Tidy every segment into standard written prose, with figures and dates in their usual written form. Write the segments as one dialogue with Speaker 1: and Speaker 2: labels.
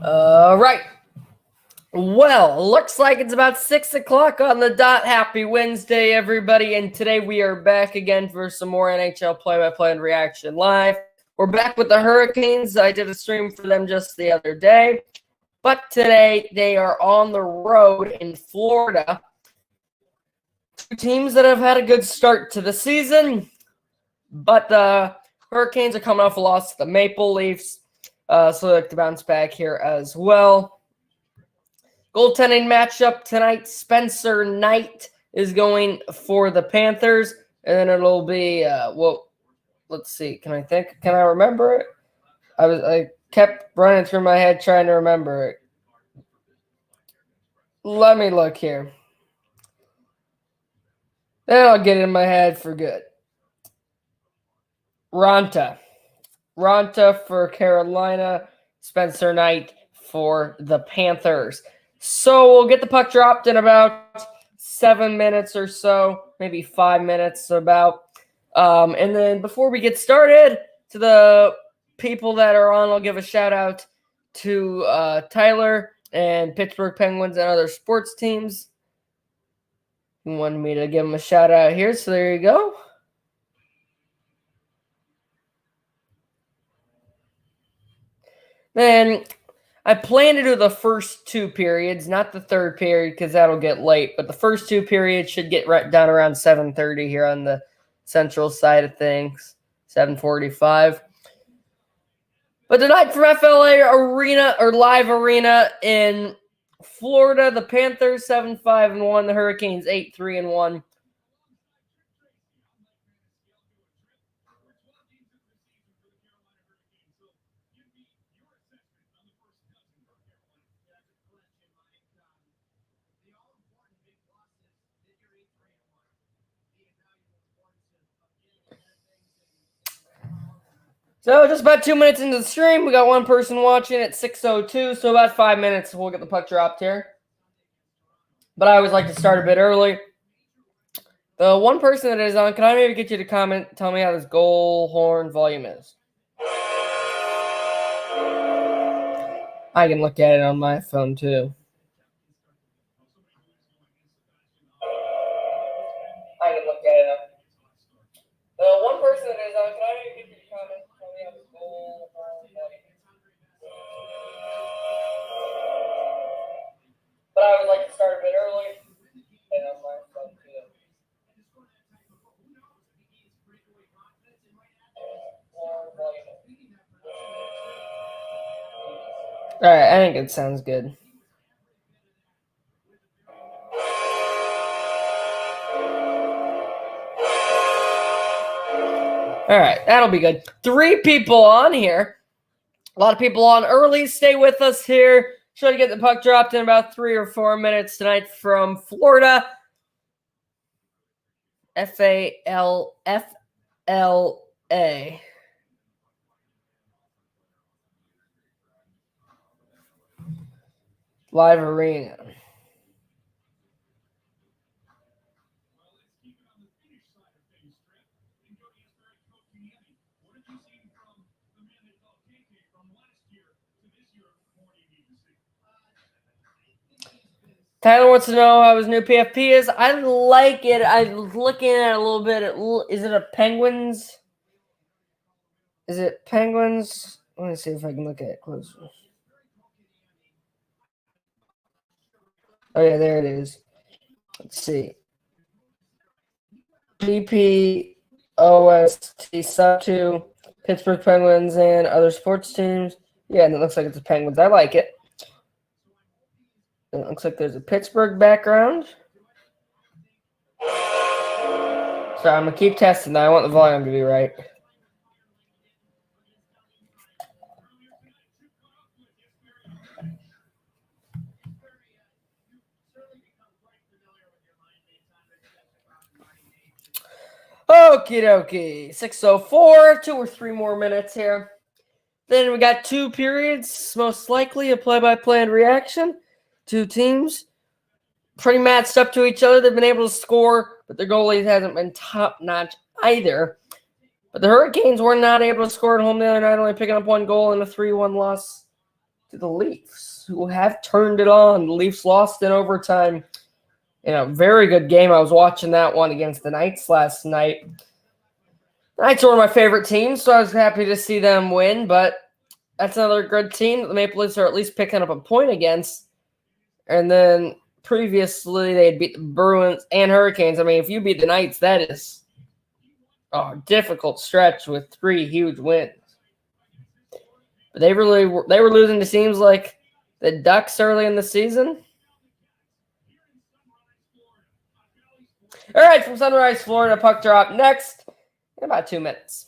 Speaker 1: All right. Well, looks like it's about 6 o'clock on the dot. Happy Wednesday, everybody. And today we are back again for some more NHL play-by-play and reaction live. We're back with the Hurricanes. I did a stream for them just the other day. But today they are on the road in Florida. Two teams that have had a good start to the season. But the Hurricanes are coming off a loss to the Maple Leafs. So they like to bounce back here as well. Goaltending matchup tonight, Spencer Knight is going for the Panthers. And then it'll be, let's see. Can I remember it? I kept running through my head trying to remember it. Let me look here. Then I'll get it in my head for good. Ronta for Carolina, Spencer Knight for the Panthers. So we'll get the puck dropped in about 7 minutes or so, maybe 5 minutes about. And then before we get started, to the people that are on, I'll give a shout out to Tyler and Pittsburgh Penguins and other sports teams. He wanted me to give him a shout out here, so there you go. Then I plan to do the first two periods, not the third period because that'll get late. But the first two periods should get right down around 7:30 here on the central side of things, 7:45. But tonight from FLA Arena or Live Arena in Florida, the Panthers 7-5-1, the Hurricanes 8-3-1. So just about 2 minutes into the stream, we got one person watching at 6:02, so about 5 minutes we'll get the puck dropped here. But I always like to start a bit early. The one person that is on, can I maybe get you to comment, tell me how this goal horn volume is? I can look at it on my phone too. The one person that is on, can I maybe get you to comment, tell me how this goal horn volume is? But I would like to start a bit early. And on my phone too. All right, I think it sounds good. All right, that'll be good. 3 people on here. A lot of people on early. Stay with us here. Try to get the puck dropped in about 3 or 4 minutes tonight from Florida. FLA. Live Arena. Tyler wants to know how his new PFP is. I like it. I'm looking at it a little bit. Is it a Penguins? Is it Penguins? Let me see if I can look at it closer. Oh, yeah, there it is. Let's see. PPOST sub 2, Pittsburgh Penguins, and other sports teams. Yeah, and it looks like it's the Penguins. I like it. It looks like there's a Pittsburgh background. So I'm going to keep testing that. I want the volume to be right. Okie dokie. 6:04. 2 or 3 more minutes here. Then we got 2 periods, most likely a play-by-play and reaction. 2 teams pretty matched up to each other. They've been able to score, but their goalies hasn't been top-notch either. But the Hurricanes were not able to score at home the other night, only picking up 1 goal in a 3-1 loss to the Leafs, who have turned it on. The Leafs lost in overtime in a very good game. I was watching that one against the Knights last night. The Knights are one of my favorite teams, so I was happy to see them win, but that's another good team that the Maple Leafs are at least picking up a point against. And then previously they had beat the Bruins and Hurricanes. I mean, if you beat the Knights, that is a difficult stretch with 3 huge wins. But they were losing to teams like the Ducks early in the season. All right, from Sunrise, Florida, puck drop next in about 2 minutes.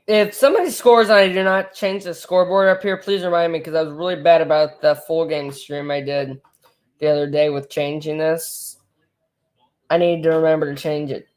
Speaker 1: If somebody scores and I do not change the scoreboard up here, please remind me, because I was really bad about the full game stream I did the other day with changing this. I need to remember to change it.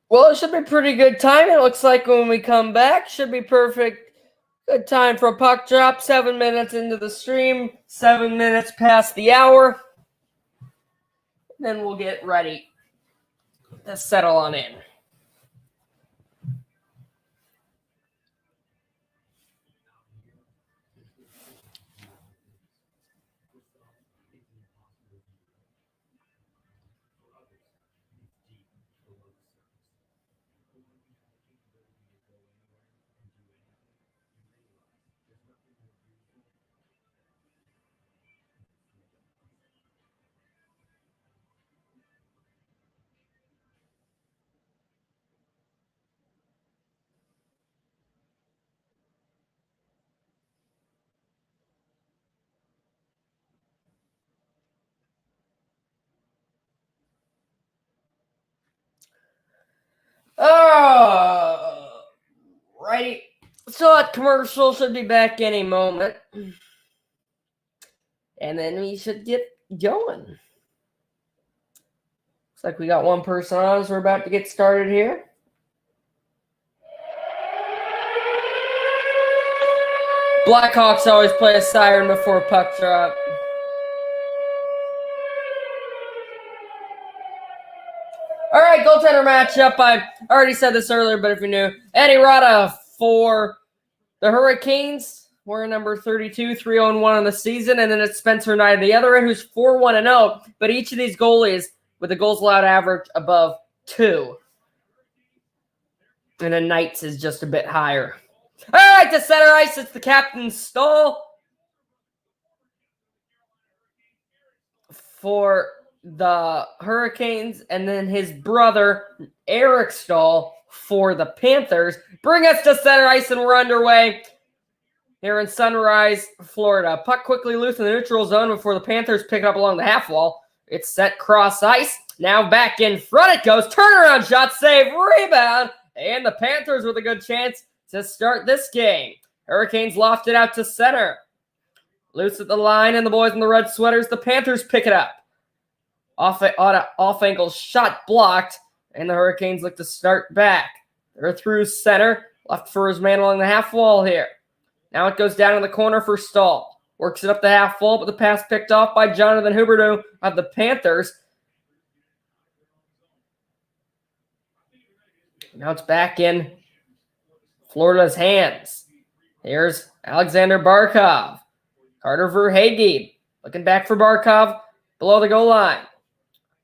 Speaker 1: Well, it should be pretty good time. It looks like when we come back, should be perfect. Good time for a puck drop. 7 minutes into the stream. 7 minutes past the hour. Then we'll get ready to settle on in. Righty. So that commercial should be back any moment. And then we should get going. Looks like we got one person on, so we're about to get started here. Blackhawks always play a siren before puck drop. All right, goaltender matchup. I already said this earlier, but if you're new, Eddie Rada for the Hurricanes. We're number 32, 3-0-1 on the season, and then it's Spencer Knight on the other end, who's 4-1-0. But each of these goalies with the goals allowed average above 2. And then Knight's is just a bit higher. All right, to center ice, it's the captain Stahl for the Hurricanes, and then his brother Eric Stahl for the Panthers. Bring us to center ice, and we're underway here in Sunrise, Florida. Puck quickly loose in the neutral zone before the Panthers pick it up along the half wall. It's set cross ice. Now back in front it goes. Turnaround shot, save, rebound, and the Panthers with a good chance to start this game. Hurricanes loft it out to center. Loose at the line, and the boys in the red sweaters, the Panthers pick it up. Off ankle shot blocked, and the Hurricanes look to start back. They're through center, left for his man along the half wall here. Now it goes down in the corner for Stahl. Works it up the half wall, but the pass picked off by Jonathan Huberdeau of the Panthers. Now it's back in Florida's hands. Here's Alexander Barkov. Carter Verhaeghe looking back for Barkov below the goal line.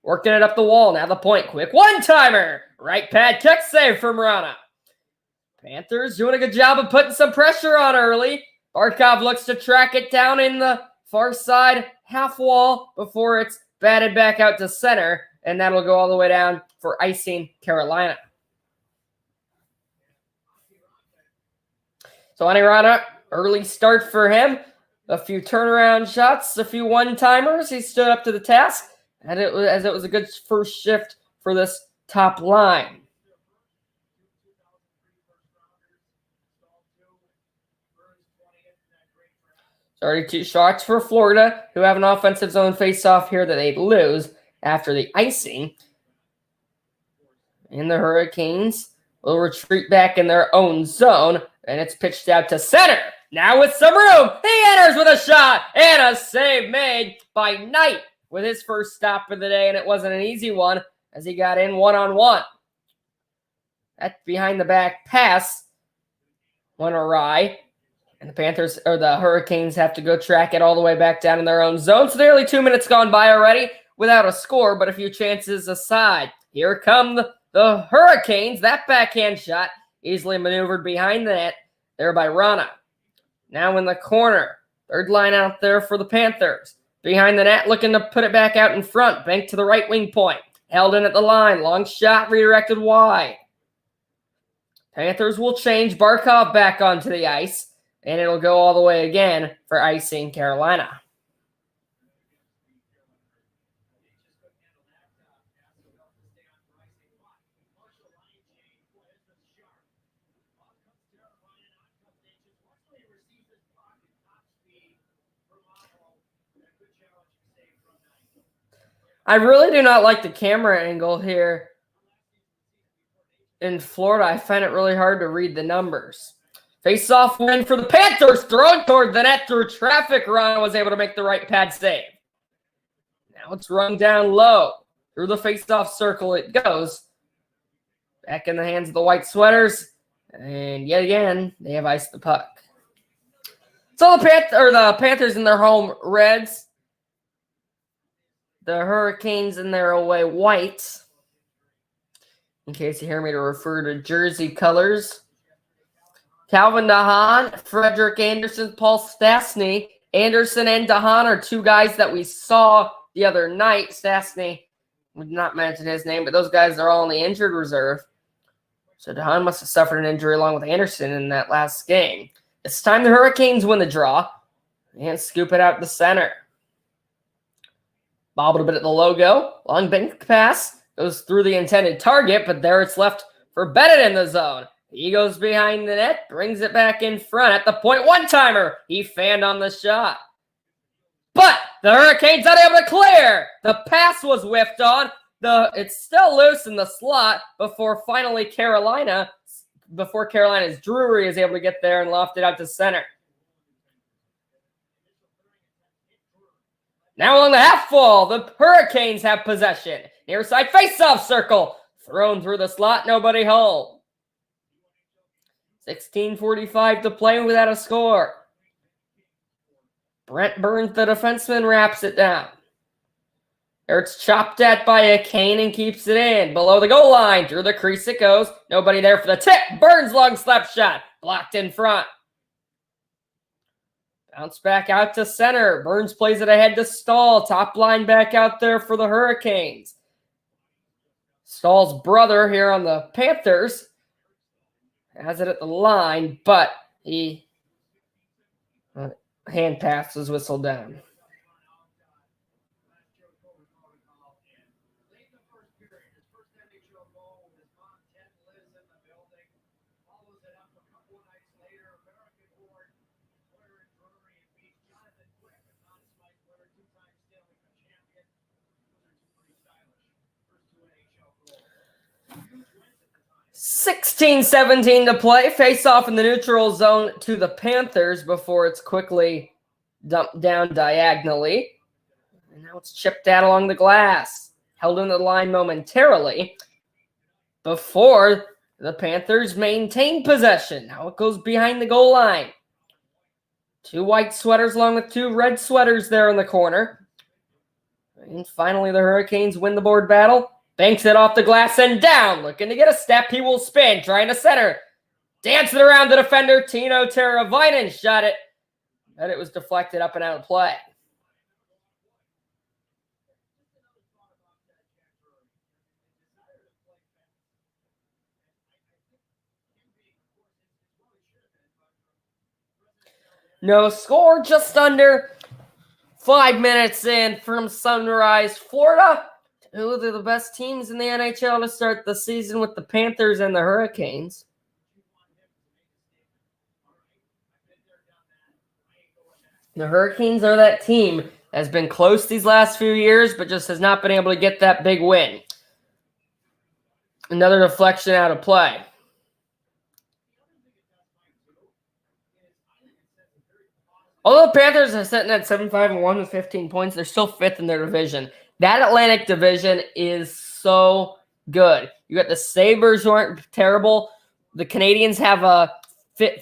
Speaker 1: Working it up the wall. Now the point. Quick one-timer. Right pad kick save from Rana. Panthers doing a good job of putting some pressure on early. Barkov looks to track it down in the far side half wall before it's batted back out to center. And that'll go all the way down for icing Carolina. So Rana, early start for him. A few turnaround shots, a few one-timers. He stood up to the task, and it was a good first shift for this top line. So already 2 shots for Florida, who have an offensive zone face-off here that they'd lose after the icing. And the Hurricanes will retreat back in their own zone, and it's pitched out to center. Now with some room, he enters with a shot and a save made by Knight with his first stop of the day, and it wasn't an easy one as he got in one-on-one. That behind-the-back pass went awry, and the Hurricanes have to go track it all the way back down in their own zone. So nearly 2 minutes gone by already without a score, but a few chances aside. Here come the Hurricanes. That backhand shot easily maneuvered behind the net there by Rana. Now in the corner. Third line out there for the Panthers. Behind the net, looking to put it back out in front. Bank to the right wing point. Held in at the line. Long shot redirected wide. Panthers will change Barkov back onto the ice. And it'll go all the way again for icing Carolina. I really do not like the camera angle here in Florida. I find it really hard to read the numbers. Face-off win for the Panthers, thrown toward the net through traffic. Rana was able to make the right pad save. Now it's run down low. Through the face-off circle it goes. Back in the hands of the white sweaters. And yet again, they have iced the puck. So the Panthers in their home reds. The Hurricanes in their away whites. In case you hear me to refer to jersey colors. Calvin DeHaan, Frederick Anderson, Paul Stastny. Anderson and DeHaan are 2 guys that we saw the other night. Stastny, we did not mention his name, but those guys are all in the injured reserve. So DeHaan must have suffered an injury along with Anderson in that last game. It's time the Hurricanes win the draw and scoop it out the center. Bobbled a bit at the logo. Long bank pass. Goes through the intended target, but there it's left for Bennett in the zone. He goes behind the net, brings it back in front at the point. One-timer. He fanned on the shot. But the Hurricanes unable to clear. The pass was whiffed on. It's still loose in the slot before Carolina's Drury is able to get there and loft it out to center. Now along the half wall, the Hurricanes have possession. Near side face-off circle. Thrown through the slot, nobody home. 16:45 to play without a score. Brent Burns, the defenseman, wraps it down. There it's chopped at by a Kane and keeps it in. Below the goal line, through the crease it goes. Nobody there for the tip. Burns long slap shot. Blocked in front. Bounce back out to center. Burns plays it ahead to Stahl. Top line back out there for the Hurricanes. Stahl's brother here on the Panthers has it at the line, but he hand pass was whistled down. $16-17 to play. Face off in the neutral zone to the Panthers before it's quickly dumped down diagonally. And now it's chipped out along the glass. Held in the line momentarily before the Panthers maintain possession. Now it goes behind the goal line. Two white sweaters along with two red sweaters there in the corner. And finally, the Hurricanes win the board battle. Banks it off the glass and down. Looking to get a step. He will spin. Trying to center. Dance it around the defender. Tino Teravainen shot it. And it was deflected up and out of play. No score, just under 5 minutes in from Sunrise, Florida. Two of the best teams in the NHL to start the season with the Panthers and the Hurricanes. The Hurricanes are that team that has been close these last few years, but just has not been able to get that big win. Another deflection out of play. Although the Panthers are sitting at 7-5-1 with 15 points, they're still fifth in their division. That Atlantic division is so good. You got the Sabres, who aren't terrible. The Canadians have a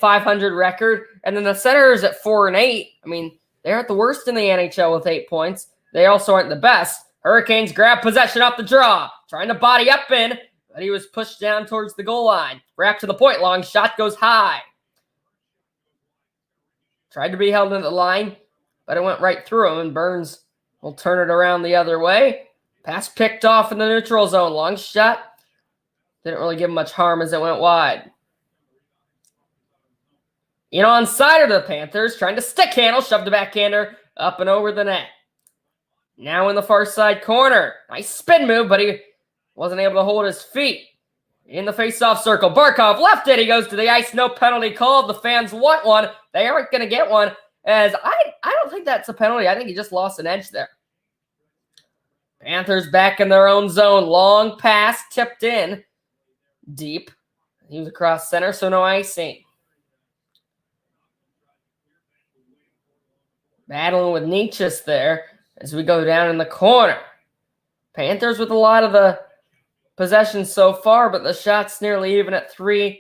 Speaker 1: 500 record, and then the Senators at 4-8. I mean, they're at the worst in the NHL with 8 points. They also aren't the best. Hurricanes grab possession off the draw, trying to body up in, but he was pushed down towards the goal line. Wrapped to the point, long shot goes high. Tried to be held in the line, but it went right through him, and Burns will turn it around the other way. Pass picked off in the neutral zone. Long shot. Didn't really give him much harm as it went wide. Onside of the Panthers, trying to stick handle, shoved the backhander up and over the net. Now in the far side corner. Nice spin move, but he wasn't able to hold his feet. In the face-off circle, Barkov left it. He goes to the ice. No penalty called. The fans want one. They aren't going to get one, as I don't think that's a penalty. I think he just lost an edge there. Panthers back in their own zone. Long pass, tipped in. Deep. He was across center, so no icing. Battling with Nietzsche there as we go down in the corner. Panthers with a lot of the possession so far, but the shot's nearly even at 3-2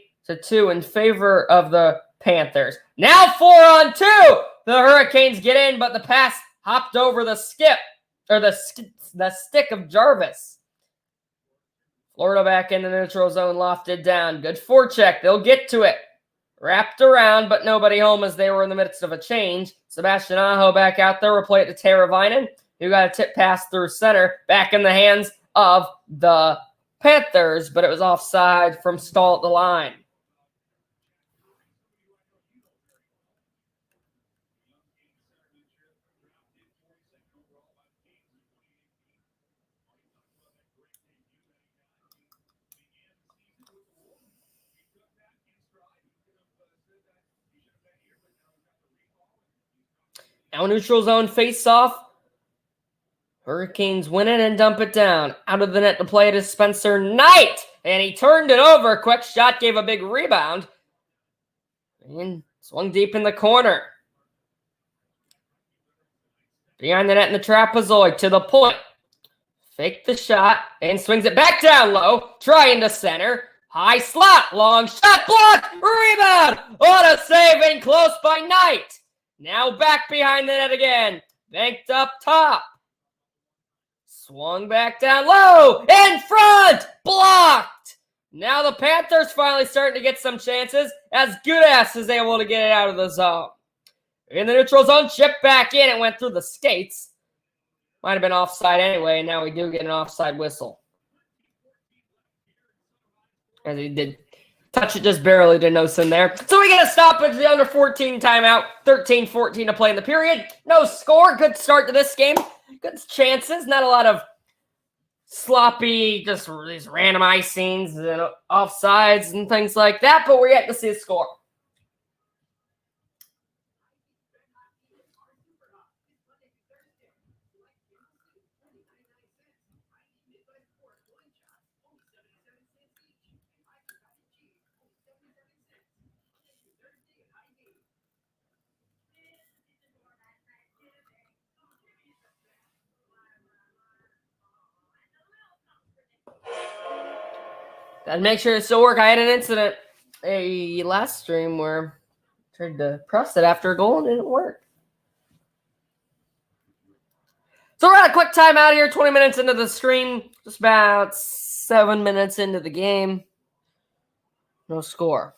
Speaker 1: in favor of the Panthers. Now 4-on-2. The Hurricanes get in, but the pass hopped over the stick of Jarvis. Florida back in the neutral zone, lofted down. Good forecheck. They'll get to it. Wrapped around, but nobody home as they were in the midst of a change. Sebastian Aho back out there. Will play it to Teravainen, who got a tip pass through center. Back in the hands of the Panthers, but it was offside from Stahl at the line. Now neutral zone face-off. Hurricanes win it and dump it down. Out of the net to play it is Spencer Knight. And he turned it over. Quick shot, gave a big rebound. And swung deep in the corner. Behind the net in the trapezoid to the point. Faked the shot and swings it back down low. Trying to center. High slot. Long shot. Blocked. Rebound. What a save and close by Knight. Now back behind the net again. Banked up top. Swung back down low. In front. Blocked. Now the Panthers finally starting to get some chances as Goodass is able to get it out of the zone. In the neutral zone, chip back in. It went through the skates. Might have been offside anyway, and now we do get an offside whistle. As he did touch it just barely to Nosen there. So we get a stoppage, the under 14 timeout. 13-14 to play in the period. No score. Good start to this game. Good chances. Not a lot of sloppy, just these random icings and offsides and things like that, but we're yet to see a score. Gotta make sure it still works. I had an incident last stream where Tried to press it after a goal and it didn't work. So we're at a quick timeout here, 20 minutes into the stream. Just about 7 minutes into the game. No score.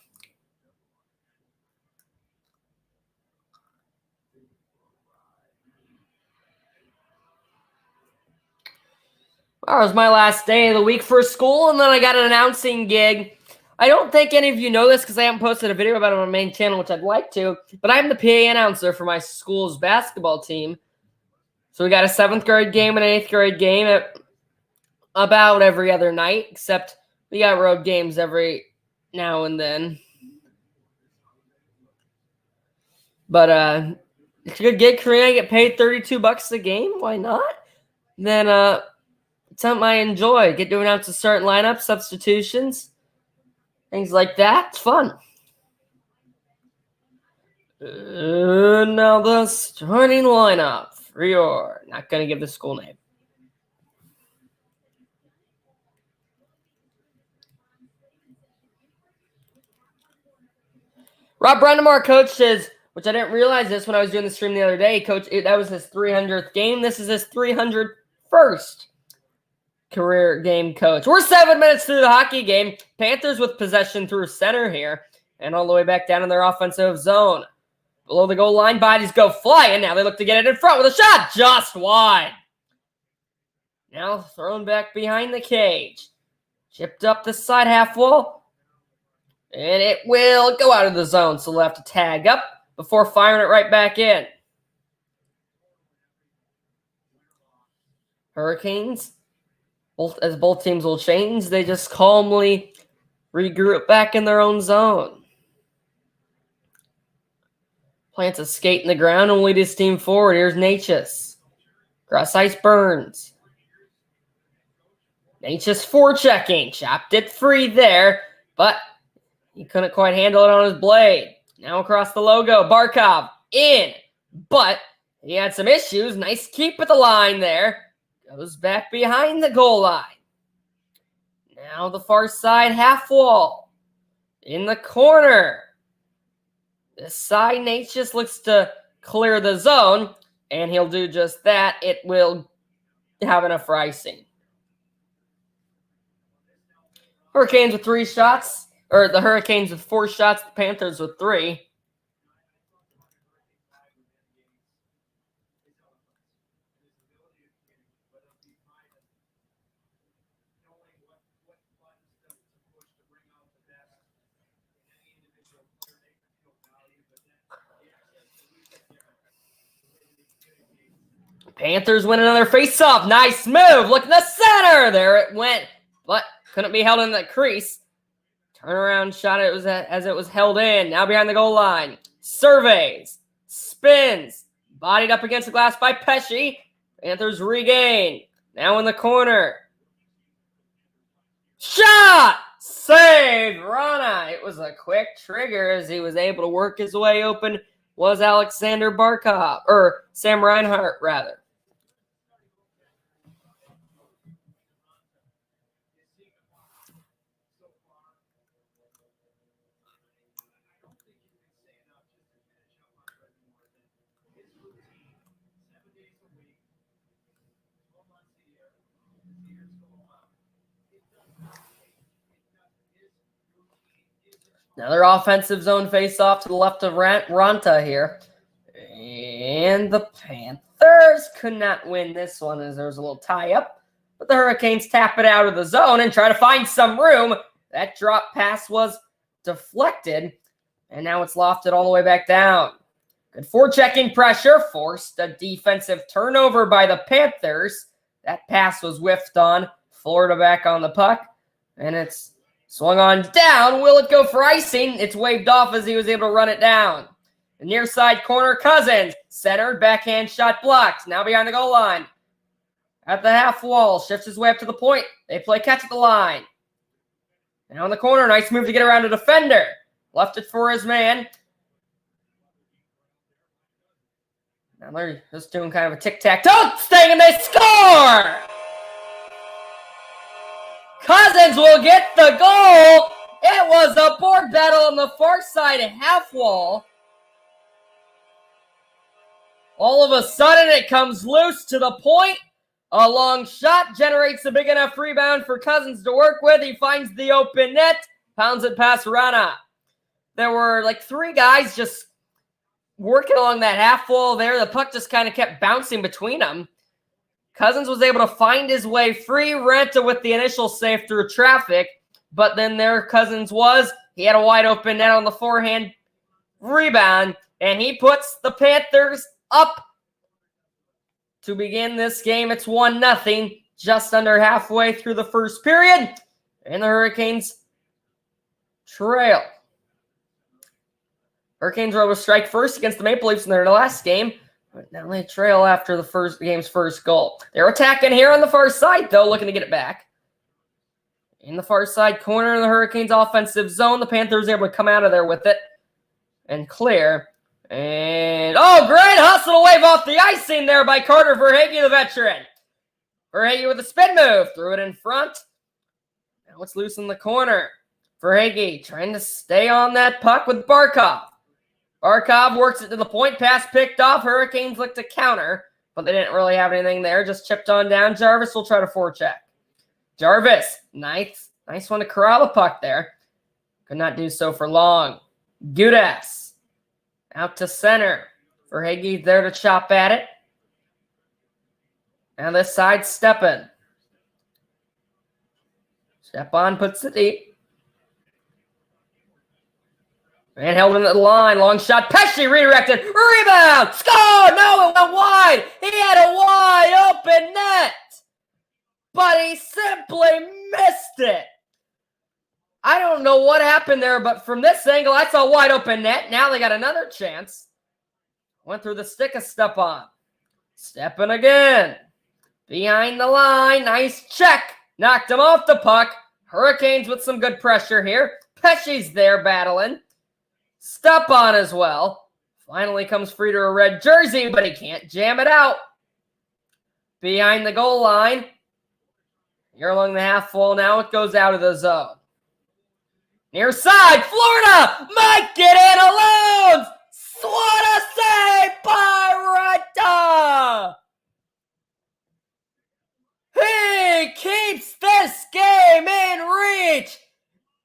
Speaker 1: Well, it was my last day of the week for school, and then I got an announcing gig. I don't think any of you know this because I haven't posted a video about it on my main channel, which I'd like to, but I'm the PA announcer for my school's basketball team. So we got a 7th grade game and an 8th grade game at about every other night, except we got road games every now and then. But it's a good gig for me. I get paid $32 a game. Why not? Then it's something I enjoy. Get to announce the starting lineup, substitutions, things like that. It's fun. Now the starting lineup for your, not going to give the school name. Rob Brendamore coaches, which I didn't realize this when I was doing the stream the other day. Coach, that was his 300th game. This is his 301st career game coach. We're 7 minutes through the hockey game. Panthers with possession through center here and all the way back down in their offensive zone. Below the goal line, bodies go flying. Now they look to get it in front with a shot just wide. Now thrown back behind the cage. Chipped up the side half wall. And it will go out of the zone, so they'll have to tag up before firing it right back in. Hurricanes, as both teams will change, they just calmly regroup back in their own zone. Plants a skate in the ground and lead his team forward. Here's Natchez. Cross ice Burns. Natchez forechecking. Chopped it free there, but he couldn't quite handle it on his blade. Now across the logo. Barkov in, but he had some issues. Nice keep at the line there. Goes back behind the goal line. Now the far side half wall. In the corner. This side, Natchez looks to clear the zone, and he'll do just that. It will have enough for icing. Hurricanes with 3 shots, or the Hurricanes with 4 shots, the Panthers with 3. Panthers win another face-off. Nice move. Look in the center. There it went, but couldn't be held in the crease. Turnaround shot as it was held in. Now behind the goal line. Surveys. Spins. Bodied up against the glass by Pesce. Panthers regain. Now in the corner. Shot! Saved. Rana. It was a quick trigger as he was able to work his way open. Was Alexander Barkov. Or Sam Reinhart, rather. Another offensive zone face-off to the left of Ranta here. And the Panthers could not win this one as there was a little tie-up. But the Hurricanes tap it out of the zone and try to find some room. That drop pass was deflected. And now it's lofted all the way back down. Good forechecking pressure. Forced a defensive turnover by the Panthers. That pass was whiffed on. Florida back on the puck. And it's swung on down. Will it go for icing? It's waved off as he was able to run it down. The near side corner, Cousins. Centered, backhand shot blocked. Now behind the goal line. At the half wall. Shifts his way up to the point. They play catch at the line. Now in the corner. Nice move to get around a defender. Left it for his man. Now they're just doing kind of a tic-tac-toe thing, and they score! Cousins will get the goal. It was a board battle on the far side half wall. All of a sudden, it comes loose to the point. A long shot generates a big enough rebound for Cousins to work with. He finds the open net, pounds it past Rana. There were like 3 guys just working along that half wall there. The puck just kind of kept bouncing between them. Cousins was able to find his way free. Ranta with the initial save through traffic. But then there Cousins was. He had a wide open net on the forehand rebound. And he puts the Panthers up to begin this game. It's 1-0, just under halfway through the first period. And the Hurricanes trail. Hurricanes were able to strike first against the Maple Leafs in their last game. But now they trail after the game's first goal. They're attacking here on the far side, though, looking to get it back. In the far side corner of the Hurricanes' offensive zone, the Panthers are able to come out of there with it and clear. And, oh, great hustle wave off the icing there by Carter Verhaeghe, the veteran. Verhaeghe with a spin move. Threw it in front. Now it's loose in the corner. Verhaeghe trying to stay on that puck with Barkov. Barkov works it to the point. Pass picked off. Hurricanes look to counter, but they didn't really have anything there. Just chipped on down. Jarvis will try to forecheck. Jarvis, nice one to corral the puck there. Could not do so for long. Gudas. Out to center. Verhaeghe there to chop at it. Now this side Stepan. Stepan puts it deep. And held in the line. Long shot. Pesce redirected. Rebound. Score! No, it went wide. He had a wide open net. But he simply missed it. I don't know what happened there, but from this angle, that's a wide open net. Now they got another chance. Went through the stick of Stepan. Stepan again. Behind the line. Nice check. Knocked him off the puck. Hurricanes with some good pressure here. Pesce's there battling. Stepan as well. Finally comes free to a red jersey, but he can't jam it out. Behind the goal line. Here along the half wall now. It goes out of the zone. Near side, Florida might get in alone. What a save by Ranta! He keeps this game in reach.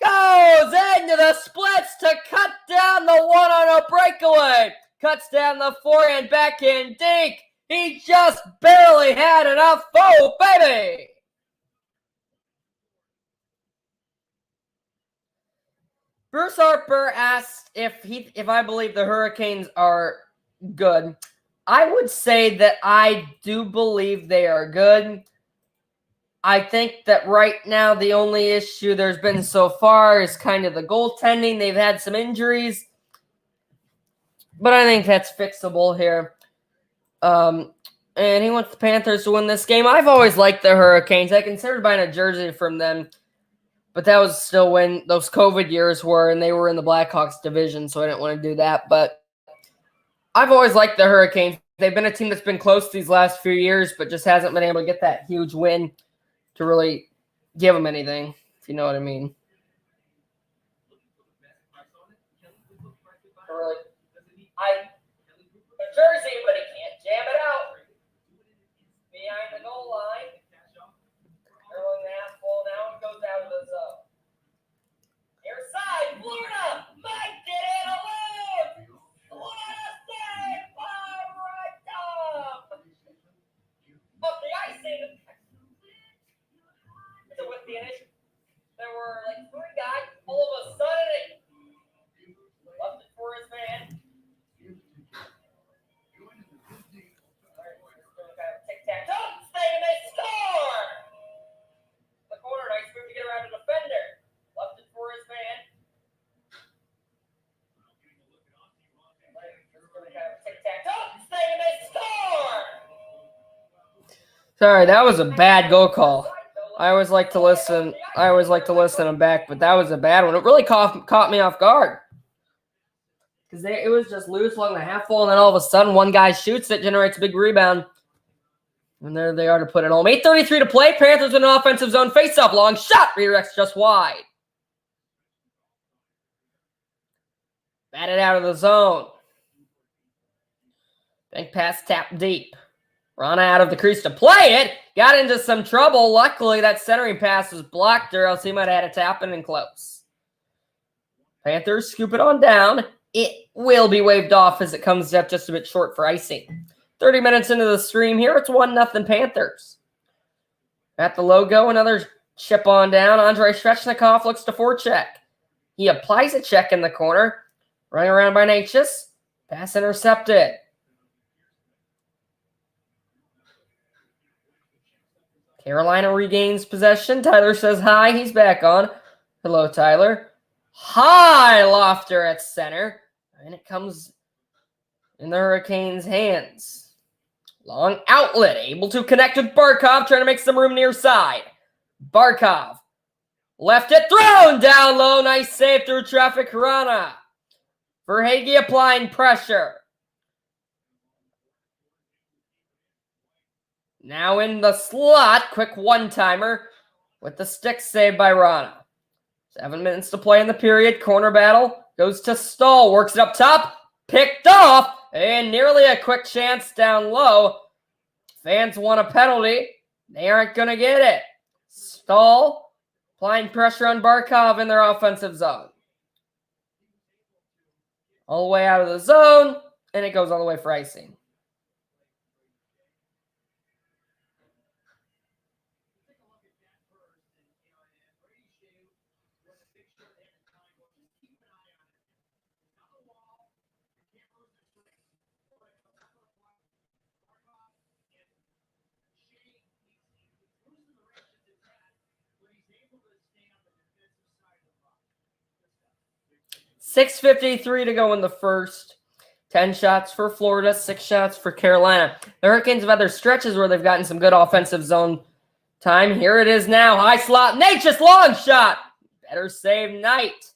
Speaker 1: Goes into the splits to cut down the one on a breakaway. Cuts down the forehand backhand dink. He just barely had enough. Oh, baby! Bruce Harper asked if I believe the Hurricanes are good. I would say that I do believe they are good. I think that right now the only issue there's been so far is kind of the goaltending. They've had some injuries, but I think that's fixable here. And he wants the Panthers to win this game. I've always liked the Hurricanes. I considered buying a jersey from them. But that was still when those COVID years were, and they were in the Blackhawks division, so I didn't want to do that. But I've always liked the Hurricanes. They've been a team that's been close these last few years, but just hasn't been able to get that huge win to really give them anything, if you know what I mean. A jersey, but he can't jam it out. Behind the goal line. Throwing the half full now, it goes out of the zone. Near side, Florida might get in alone. What a save by Ranta! Up the icing. So with the initial, there were like 3 guys. All of a sudden, it left it for his man. Tic-tac-toe, and they score! The corner, nice move to get around the defender. Left it for his man. Tic-tac-toe, and they score! Sorry, that was a bad goal call. I always like to listen them back, but that was a bad one. It really caught me off guard. Because it was just loose along the half wall, and then all of a sudden, one guy shoots it, generates a big rebound. And there they are to put it home. 8:33 to play. Panthers in an offensive zone face-up. Long shot. Redirects just wide. Batted out of the zone. Big pass tapped deep. Rana out of the crease to play it. Got into some trouble. Luckily, that centering pass was blocked, or else he might have had it tap in and close. Panthers scoop it on down. It will be waved off as it comes up just a bit short for icing. 30 minutes into the stream here, it's 1-0 Panthers. At the logo, another chip on down. Andrei Svechnikov looks to forecheck. He applies a check in the corner. Running around by Natchez. Pass intercepted. Carolina regains possession. Tyler says hi. He's back on. Hello, Tyler. High lofter at center. And it comes in the Hurricanes' hands. Long outlet. Able to connect with Barkov. Trying to make some room near side. Barkov. Left it. Thrown down low. Nice save through traffic. Rana. Verhaeghe applying pressure. Now in the slot. Quick one-timer with the stick save by Rana. 7 minutes to play in the period. Corner battle. Goes to Stahl. Works it up top. Picked off. And nearly a quick chance down low. Fans want a penalty. They aren't going to get it. Stahl applying pressure on Barkov in their offensive zone. All the way out of the zone. And it goes all the way for icing. .6:53 to go in the first. 10 shots for Florida, 6 shots for Carolina. The Hurricanes have had their stretches where they've gotten some good offensive zone time. Here it is now. High slot. Natchez long shot. Better save Knight.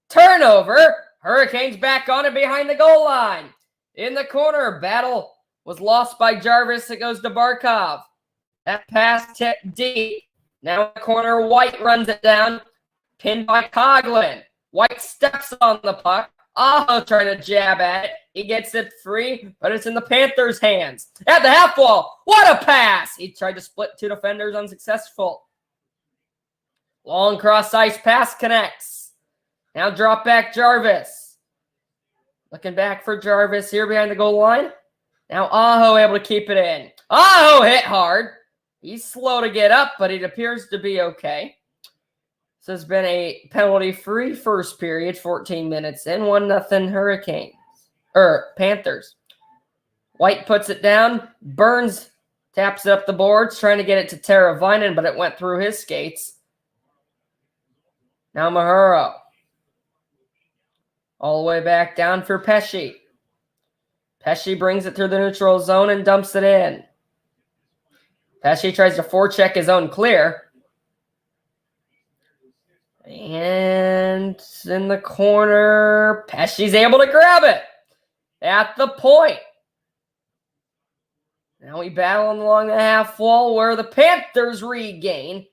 Speaker 1: Turnover. Hurricanes back on it behind the goal line. In the corner. Battle was lost by Jarvis. It goes to Barkov. That pass tipped deep. Now in the corner. White runs it down. Pinned by Coughlin. White steps on the puck. Aho trying to jab at it. He gets it free, but it's in the Panthers' hands. At the half wall. What a pass! He tried to split two defenders, unsuccessful. Long cross ice pass connects. Now drop back Jarvis. Looking back for Jarvis here behind the goal line. Now Aho able to keep it in. Aho hit hard. He's slow to get up, but it appears to be okay. This has been a penalty-free first period, 14 minutes in, 1-0 Hurricanes. Panthers. White puts it down. Burns taps it up the boards, trying to get it to Teravainen, but it went through his skates. Now Mahuro. All the way back down for Pesce. Pesce brings it through the neutral zone and dumps it in. Pesce tries to forecheck his own clear. And in the corner, Pesce's able to grab it at the point. Now we battle along the half wall where the Panthers regain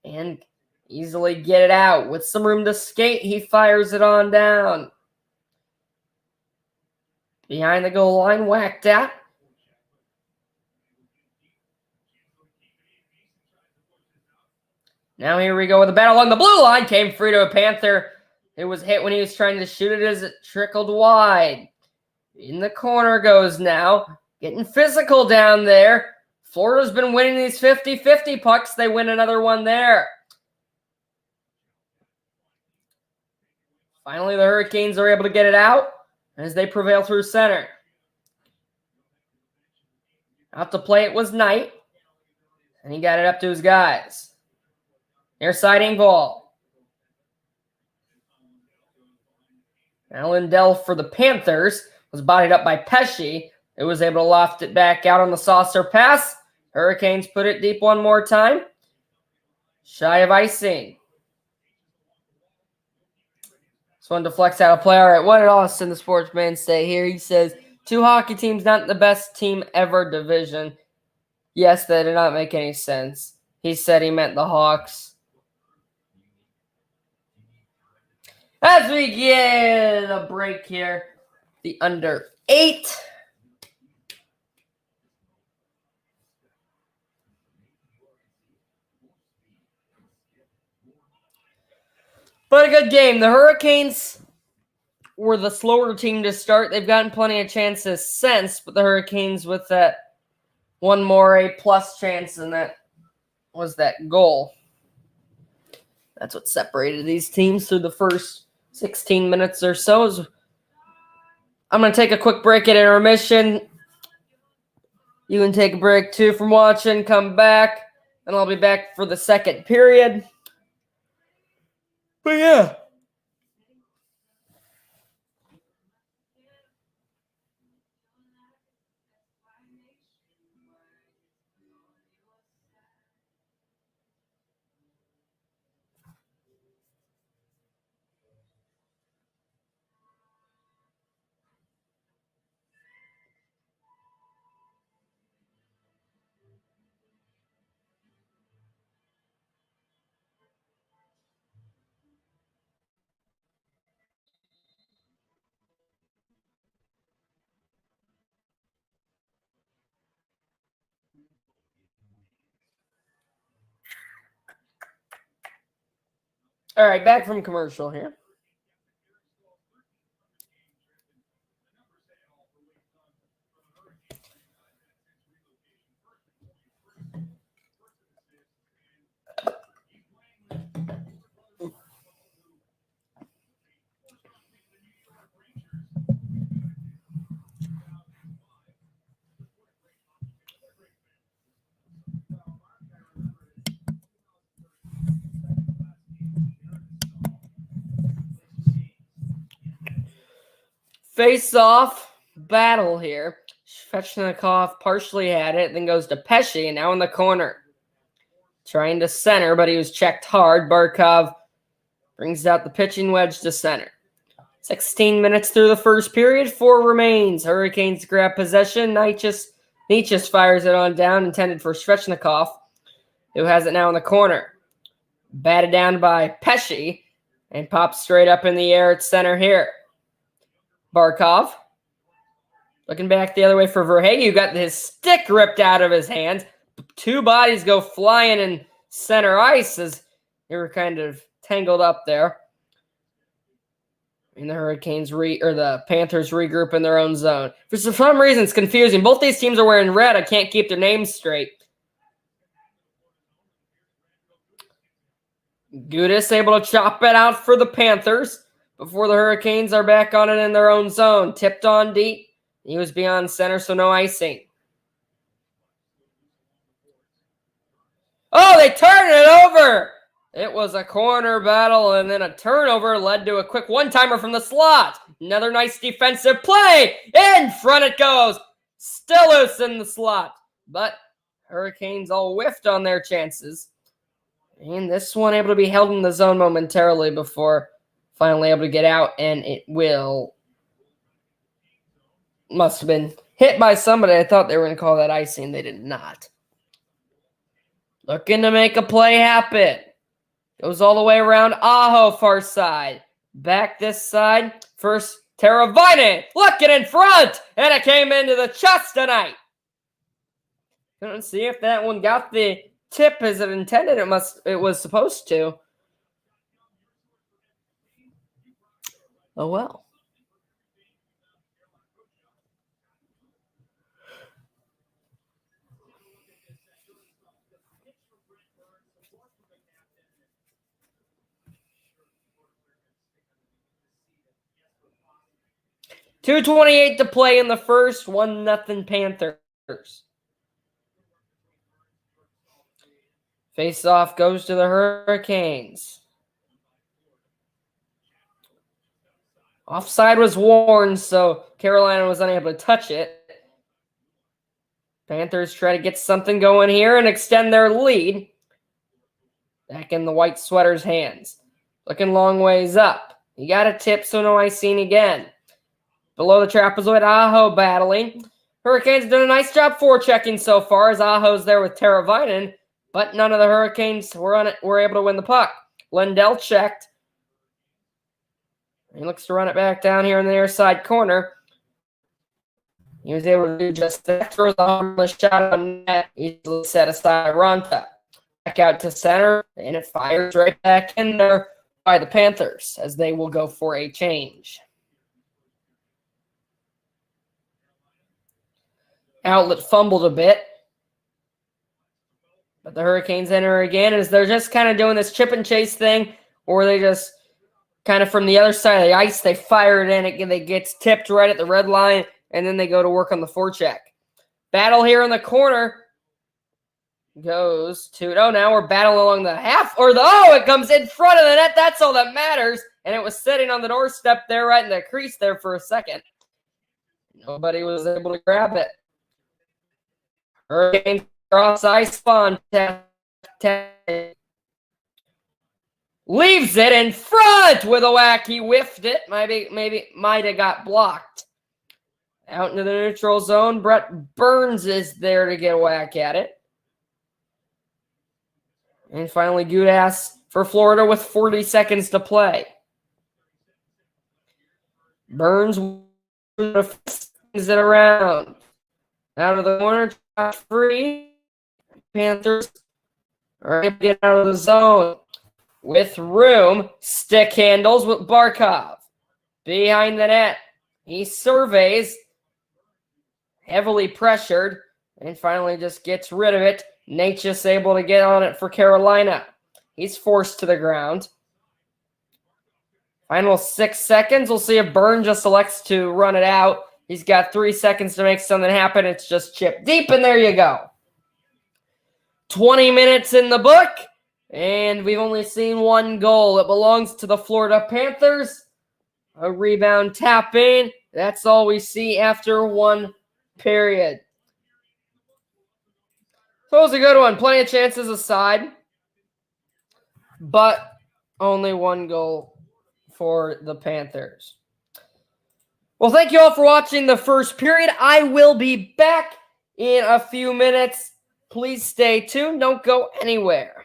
Speaker 1: and easily get it out. With some room to skate, he fires it on down. Behind the goal line, whacked out. Now here we go with the battle along the blue line. Came free to a Panther. It was hit when he was trying to shoot it as it trickled wide. In the corner goes now. Getting physical down there. Florida's been winning these 50-50 pucks. They win another one there. Finally, the Hurricanes are able to get it out as they prevail through center. Out to play it was Knight. And he got it up to his guys. Near side Engvall. Now Lindell for the Panthers was bodied up by Pesce. It was able to loft it back out on the saucer pass. Hurricanes put it deep one more time. Shy of icing. This one deflects out of play. All right, what did Austin, the sportsman, say here? He says, 2 hockey teams, not the best team ever division. Yes, that did not make any sense. He said he meant the Hawks. As we get a break here, the under 8 But a good game. The Hurricanes were the slower team to start. They've gotten plenty of chances since, but the Hurricanes with that one more A-plus chance, and that was that goal. That's what separated these teams through the first 16 minutes or so. I'm going to take a quick break at intermission. You can take a break too from watching, come back, and I'll be back for the second period. But yeah. All right, back from commercial here. Face-off battle here. Svechnikov partially had it, then goes to Pesce, and now in the corner. Trying to center, but he was checked hard. Barkov brings out the pitching wedge to center. 16 minutes through the first period, 4 remains. Hurricanes grab possession. Nietzsche fires it on down, intended for Svechnikov, who has it now in the corner. Batted down by Pesce, and pops straight up in the air at center here. Barkov looking back the other way for Verhaeghe, who got his stick ripped out of his hands. 2 bodies go flying in center ice as they were kind of tangled up there. And the the Panthers regroup in their own zone. For some reason, it's confusing. Both these teams are wearing red. I can't keep their names straight. Gudis able to chop it out for the Panthers before the Hurricanes are back on it in their own zone. Tipped on deep. He was beyond center, so no icing. Oh, they turned it over. It was a corner battle, and then a turnover led to a quick one-timer from the slot. Another nice defensive play. In front it goes. Still loose in the slot. But Hurricanes all whiffed on their chances. And this one able to be held in the zone momentarily before finally able to get out, and it must have been hit by somebody. I thought they were going to call that icing. They did not. Looking to make a play happen. Goes all the way around Aho, far side. Back this side. First, Teravainen looking in front, and it came into the chest tonight. Couldn't see if that one got the tip as it intended. It was supposed to. Oh well. .228 to play in the first. 1-0 Panthers. Face-off goes to the Hurricanes. Offside was warned, so Carolina was unable to touch it. Panthers try to get something going here and extend their lead. Back in the white sweater's hands. Looking long ways up. He got a tip, so no icing again. Below the trapezoid, Aho battling. Hurricanes done a nice job forechecking so far as Aho's there with Teravainen, but none of the Hurricanes were able to win the puck. Lindell checked. He looks to run it back down here in the near side corner. He was able to do just that. Throws a harmless shot on net. Easily set aside Ronta. Back out to center, and it fires right back in there by the Panthers as they will go for a change. Outlet fumbled a bit. But the Hurricanes enter again as they're just kind of doing this chip and chase thing, or they just kind of from the other side of the ice, they fire it in. It gets tipped right at the red line, and then they go to work on the forecheck. Battle here in the corner goes to, now we're battling along the half, it comes in front of the net. That's all that matters. And it was sitting on the doorstep there right in the crease there for a second. Nobody was able to grab it. Hurricanes cross ice spawn. Leaves it in front with a whack. He whiffed it. Maybe might have got blocked. Out into the neutral zone. Brett Burns is there to get a whack at it. And finally, Gudas for Florida with 40 seconds to play. Burns flings it around. Out of the corner, shot free. Panthers are able to get out of the zone. With room, stick handles with Barkov. Behind the net, he surveys. Heavily pressured. And finally just gets rid of it. Natchez able to get on it for Carolina. He's forced to the ground. Final 6 seconds. We'll see if Burns just elects to run it out. He's got 3 seconds to make something happen. It's just chipped deep, and there you go. 20 minutes in the book, and we've only seen one goal. It belongs to the Florida Panthers. A rebound tap in. That's all we see after one period. So it was a good one. Plenty of chances aside, but only one goal for the Panthers. Well, thank you all for watching the first period. I will be back in a few minutes. Please stay tuned. Don't go anywhere.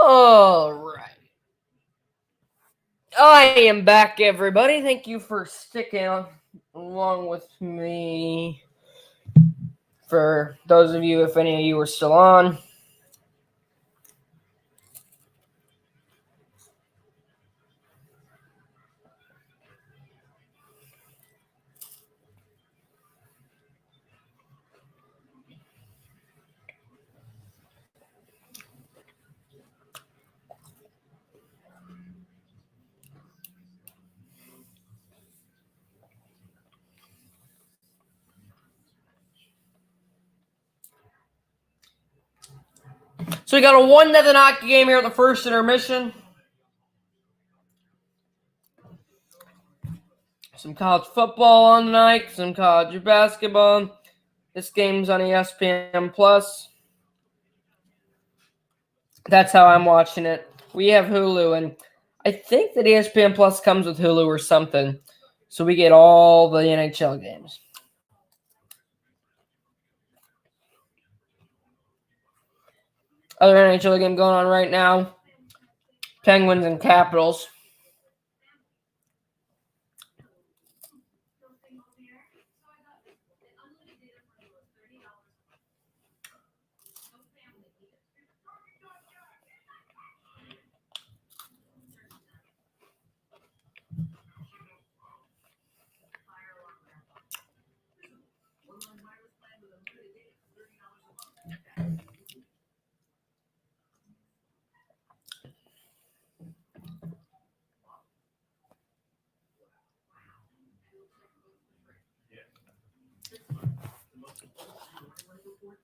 Speaker 1: All right. I am back, everybody. Thank you for sticking along with me. For those of you, if any of you are still on. So we got a 1-0 hockey game here at the first intermission. Some college football on tonight, some college basketball. This game's on ESPN Plus. That's how I'm watching it. We have Hulu, and I think that ESPN Plus comes with Hulu or something. So we get all the NHL games. Other NHL game going on right now. Penguins and Capitals.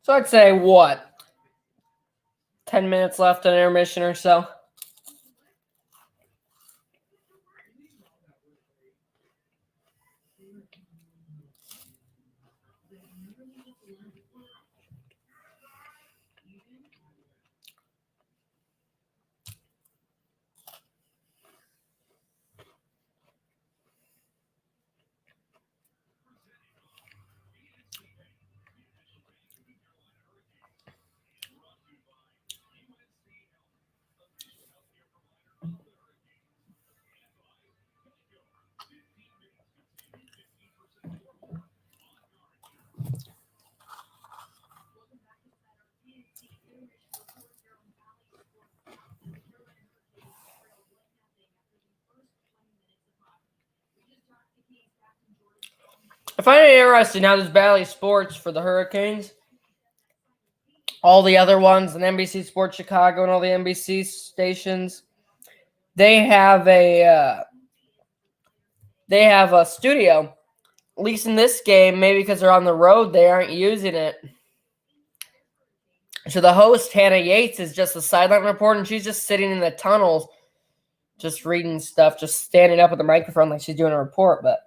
Speaker 1: So I'd say what? 10 minutes left on intermission or so. I find it interesting how there's Bally Sports for the Hurricanes. All the other ones, and NBC Sports Chicago and all the NBC stations, they have a studio. At least in this game, maybe because they're on the road, they aren't using it. So the host, Hannah Yates, is just a sideline reporter, and she's just sitting in the tunnels, just reading stuff, just standing up with the microphone like she's doing a report. But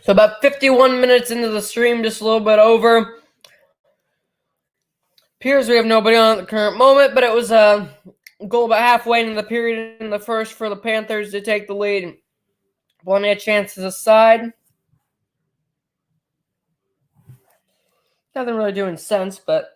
Speaker 1: so about 51 minutes into the stream, just a little bit over. Appears we have nobody on at the current moment, but it was a goal about halfway into the period in the first for the Panthers to take the lead. Plenty of chances aside. Nothing really doing sense, but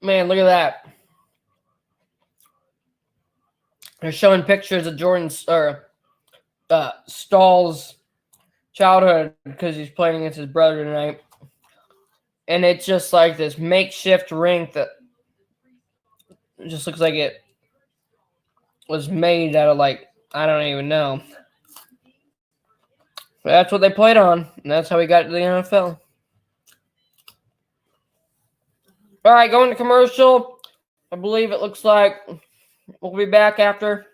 Speaker 1: Man, look at that. They're showing pictures of Jordan's or Stahl's childhood because he's playing against his brother tonight. And it's just like this makeshift rink that just looks like it was made out of, like, I don't even know. But that's what they played on, and that's how we got to the NFL. All right, going to commercial. I believe it looks like we'll be back after.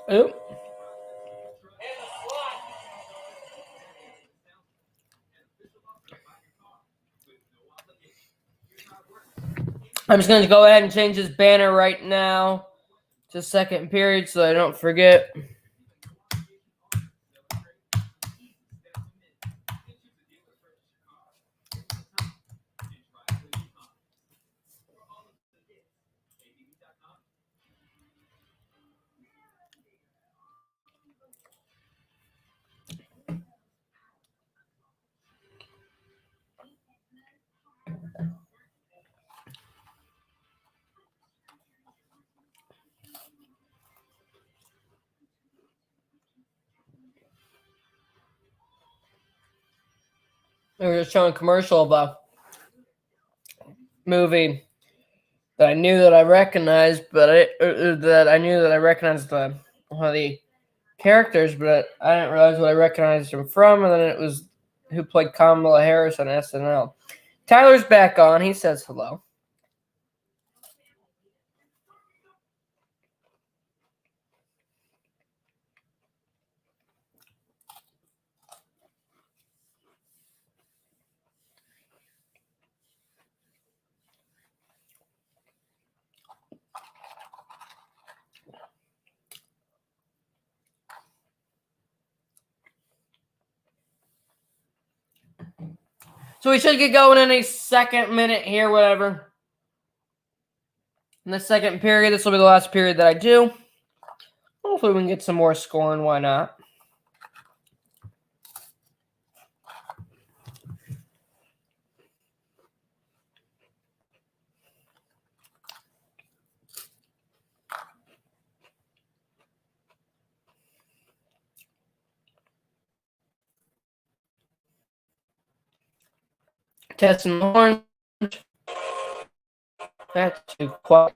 Speaker 1: Oop. I'm just going to go ahead and change this banner right now to second period so I don't forget. They were just showing a commercial of a movie that I knew that I recognized, but I knew that I recognized one of the characters, but I didn't realize what I recognized him from, and then it was who played Kamala Harris on SNL. Tyler's back on. He says hello. So we should get going in a second minute here, whatever. In the second period, this will be the last period that I do. Hopefully we can get some more scoring. Why not? Testing the horn. That's too quiet.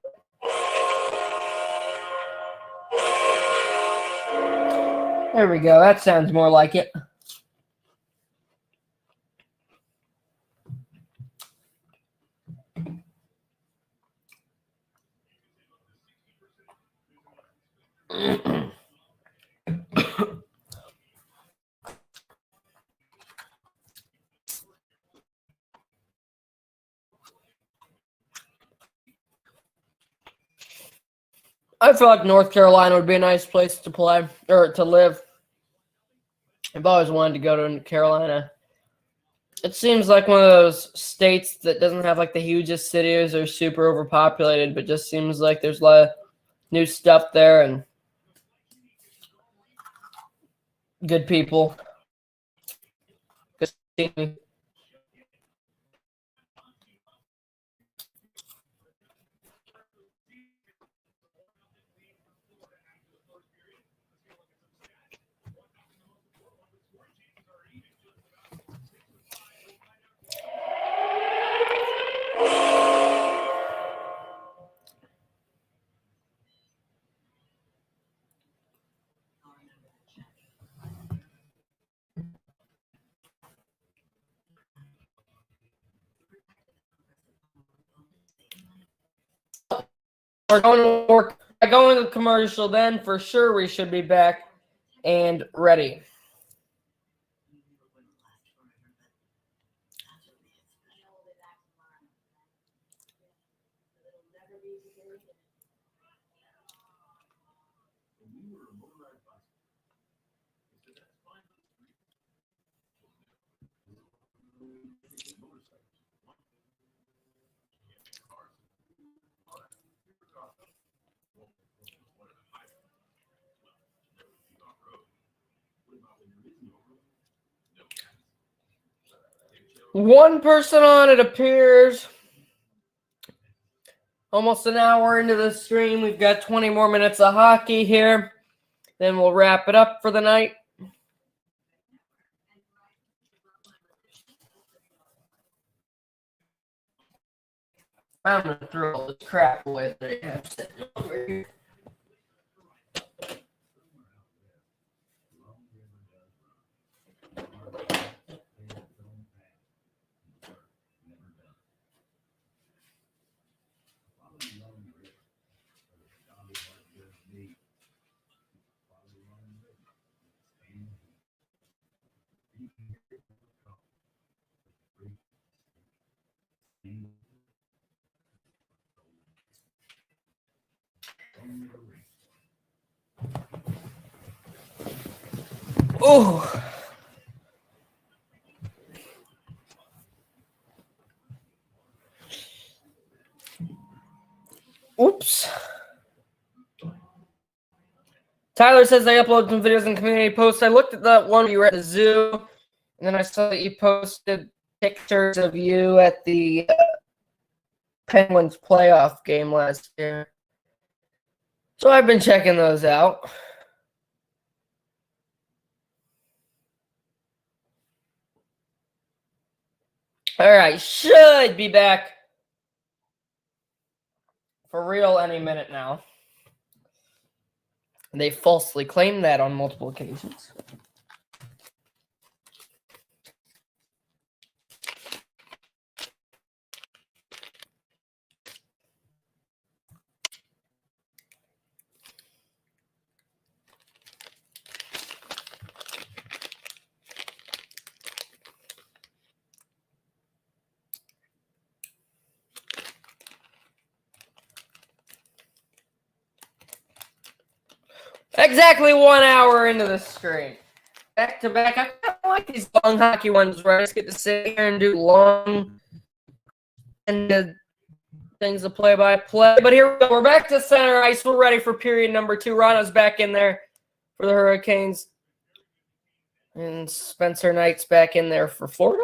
Speaker 1: There we go. That sounds more like it. I feel like North Carolina would be a nice place to play or to live. I've always wanted to go to Carolina. It seems like one of those states that doesn't have like the hugest cities or super overpopulated, but just seems like there's a lot of new stuff there and good people. Good. We're going to commercial then. For sure, we should be back and ready. One person on, it appears. Almost an hour into the stream. We've got 20 more minutes of hockey here. Then we'll wrap it up for the night. I'm going to throw all this crap away that I have sitting over here. Oh. Oops. Tyler says they upload some videos and community posts. I looked at that one where you were at the zoo, and then I saw that you posted pictures of you at the Penguins playoff game last year. So I've been checking those out. All right, should be back for real any minute now. They falsely claimed that on multiple occasions. Exactly 1 hour into the stream. Back to back. I kind of like these long hockey ones where I just get to sit here and do long and things to play by play. But here we go. We're back to center ice. We're ready for period number 2. Rana's back in there for the Hurricanes. And Spencer Knight's back in there for Florida.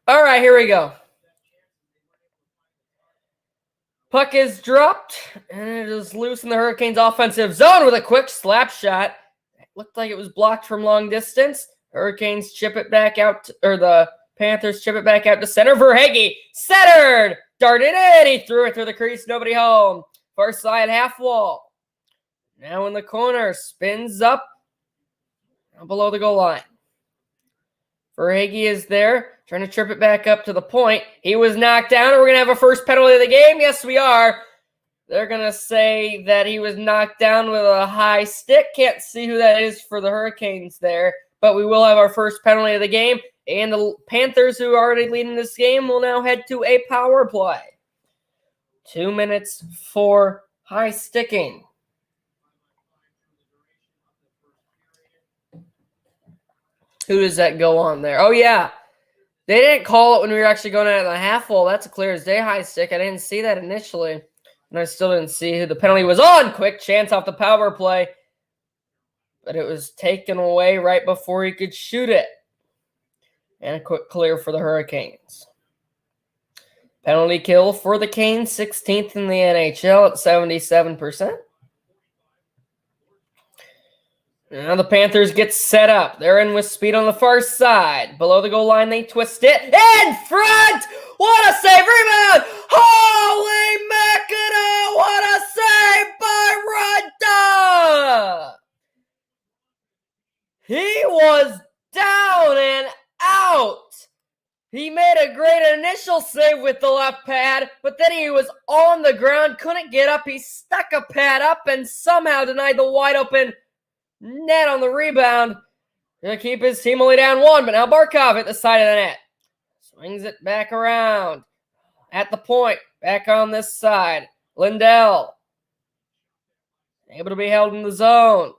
Speaker 1: All right, here we go. Puck is dropped, and it is loose in the Hurricanes' offensive zone with a quick slap shot. It looked like it was blocked from long distance. Hurricanes chip it back out, or the Panthers chip it back out to center. Verhaeghe centered, darted in. He threw it through the crease. Nobody home. Far side half wall. Now in the corner, spins up below the goal line. Verhaeghe is there, trying to trip it back up to the point. He was knocked down. We're going to have a first penalty of the game. Yes, we are. They're going to say that he was knocked down with a high stick. Can't see who that is for the Hurricanes there. But we will have our first penalty of the game. And the Panthers, who are already leading this game, will now head to a power play. 2 minutes for high sticking. Who does that go on there? Oh, yeah. They didn't call it when we were actually going out of the half wall. That's a clear as day high stick. I didn't see that initially. And I still didn't see who the penalty was on. Quick chance off the power play. But it was taken away right before he could shoot it. And a quick clear for the Hurricanes. Penalty kill for the Canes, 16th in the NHL at 77%. Now the Panthers get set up. They're in with speed on the far side. Below the goal line, they twist it. In front! What a save! Rebound! Holy Mackinac! What a save by He was down and out. He made a great initial save with the left pad, but then he was on the ground, couldn't get up. He stuck a pad up and somehow denied the wide open net on the rebound to keep his team only down 1. But now Barkov at the side of the net. Swings it back around. At the point, back on this side. Lindell. Able to be held in the zone.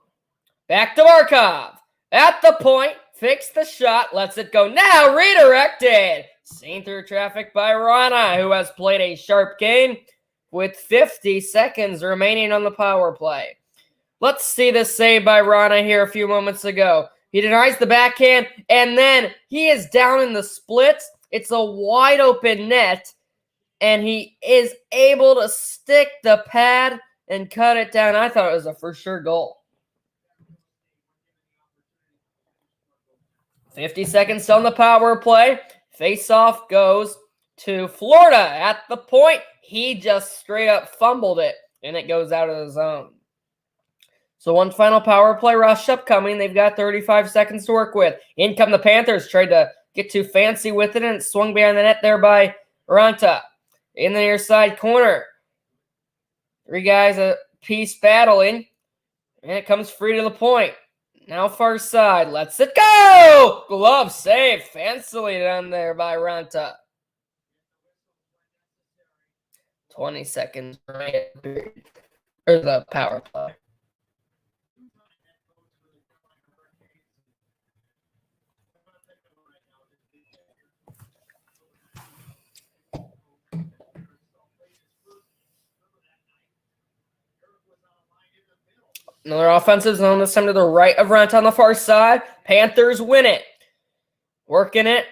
Speaker 1: Back to Barkov. At the point, fakes the shot, lets it go. Now redirected. Seen through traffic by Rana, who has played a sharp game with 50 seconds remaining on the power play. Let's see this save by Rana here a few moments ago. He denies the backhand, and then he is down in the splits. It's a wide open net, and he is able to stick the pad and cut it down. I thought it was a for sure goal. 50 seconds still on the power play. Face-off goes to Florida at the point. He just straight up fumbled it, and it goes out of the zone. So one final power play rush upcoming. They've got 35 seconds to work with. In come the Panthers. Tried to get too fancy with it, and it swung behind the net there by Ranta. In the near side corner. 3 guys a piece battling, and it comes free to the point. Now far side, lets it go! Glove save, fancily done there by Ranta. 20 seconds remaining, or the power play. Another offensive zone, this time to the right of Ranta on the far side. Panthers win it. Working it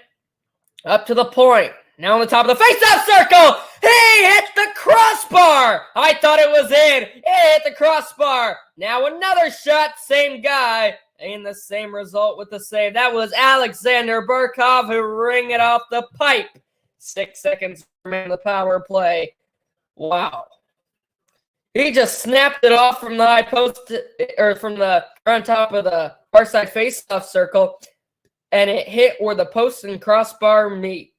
Speaker 1: up to the point. Now on the top of the face-off circle. He hit the crossbar. I thought it was in. It hit the crossbar. Now another shot, same guy. And the same result with the save. That was Alexander Barkov who ring it off the pipe. 6 seconds remaining the power play. Wow. He just snapped it off from the high post, or from the on top of the far side face-off circle, and it hit where the post and crossbar meet.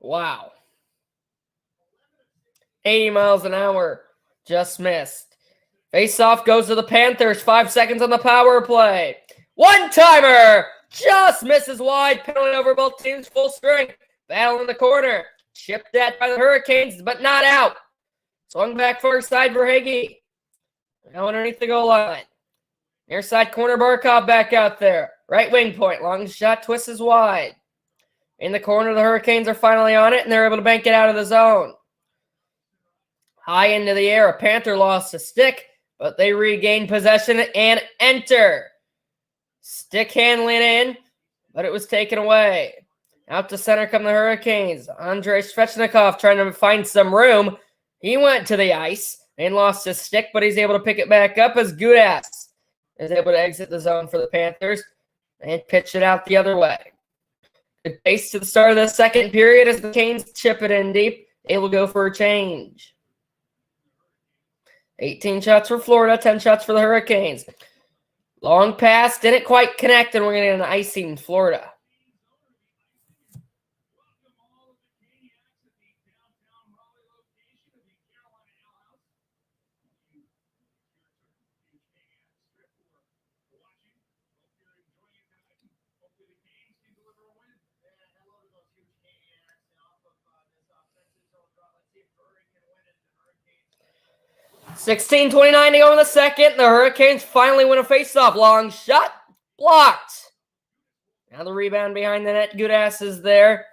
Speaker 1: Wow. 80 miles an hour. Just missed. Face-off goes to the Panthers. 5 seconds on the power play. One-timer. Just misses wide. Penalty over both teams. Full strength. Battle in the corner. Chipped at by the Hurricanes, but not out. Swung back far side for Hagee. Now underneath the goal line. Near side corner, Barkov back out there. Right wing point. Long shot, twists is wide. In the corner, the Hurricanes are finally on it, and they're able to bank it out of the zone. High into the air. A Panther lost a stick, but they regain possession and enter. Stick handling in, but it was taken away. Out to center come the Hurricanes. Andrei Svechnikov trying to find some room. He went to the ice and lost his stick, but he's able to pick it back up as Gudas is able to exit the zone for the Panthers and pitch it out the other way. Good pace to the start of the second period as the Canes chip it in deep. Able to go for a change. 18 shots for Florida, 10 shots for the Hurricanes. Long pass, didn't quite connect, and we're going to get an icing in Florida. $16:29 to go in the second. The Hurricanes finally win a faceoff. Long shot. Blocked. Now the rebound behind the net. Gudas is there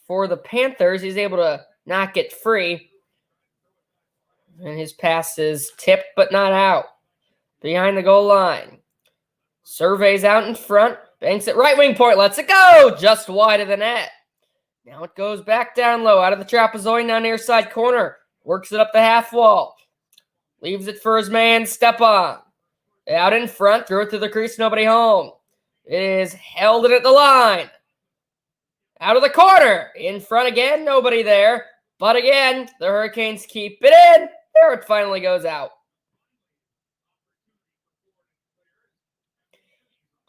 Speaker 1: for the Panthers. He's able to knock it free. And his pass is tipped but not out. Behind the goal line. Surveys out in front. Banks it right wing point. Lets it go. Just wide of the net. Now it goes back down low. Out of the trapezoid. Now near side corner. Works it up the half wall. Leaves it for his man, Stepan. Out in front, throw it to the crease, nobody home. It is held in at the line. Out of the corner. In front again, nobody there. But again, the Hurricanes keep it in. There it finally goes out.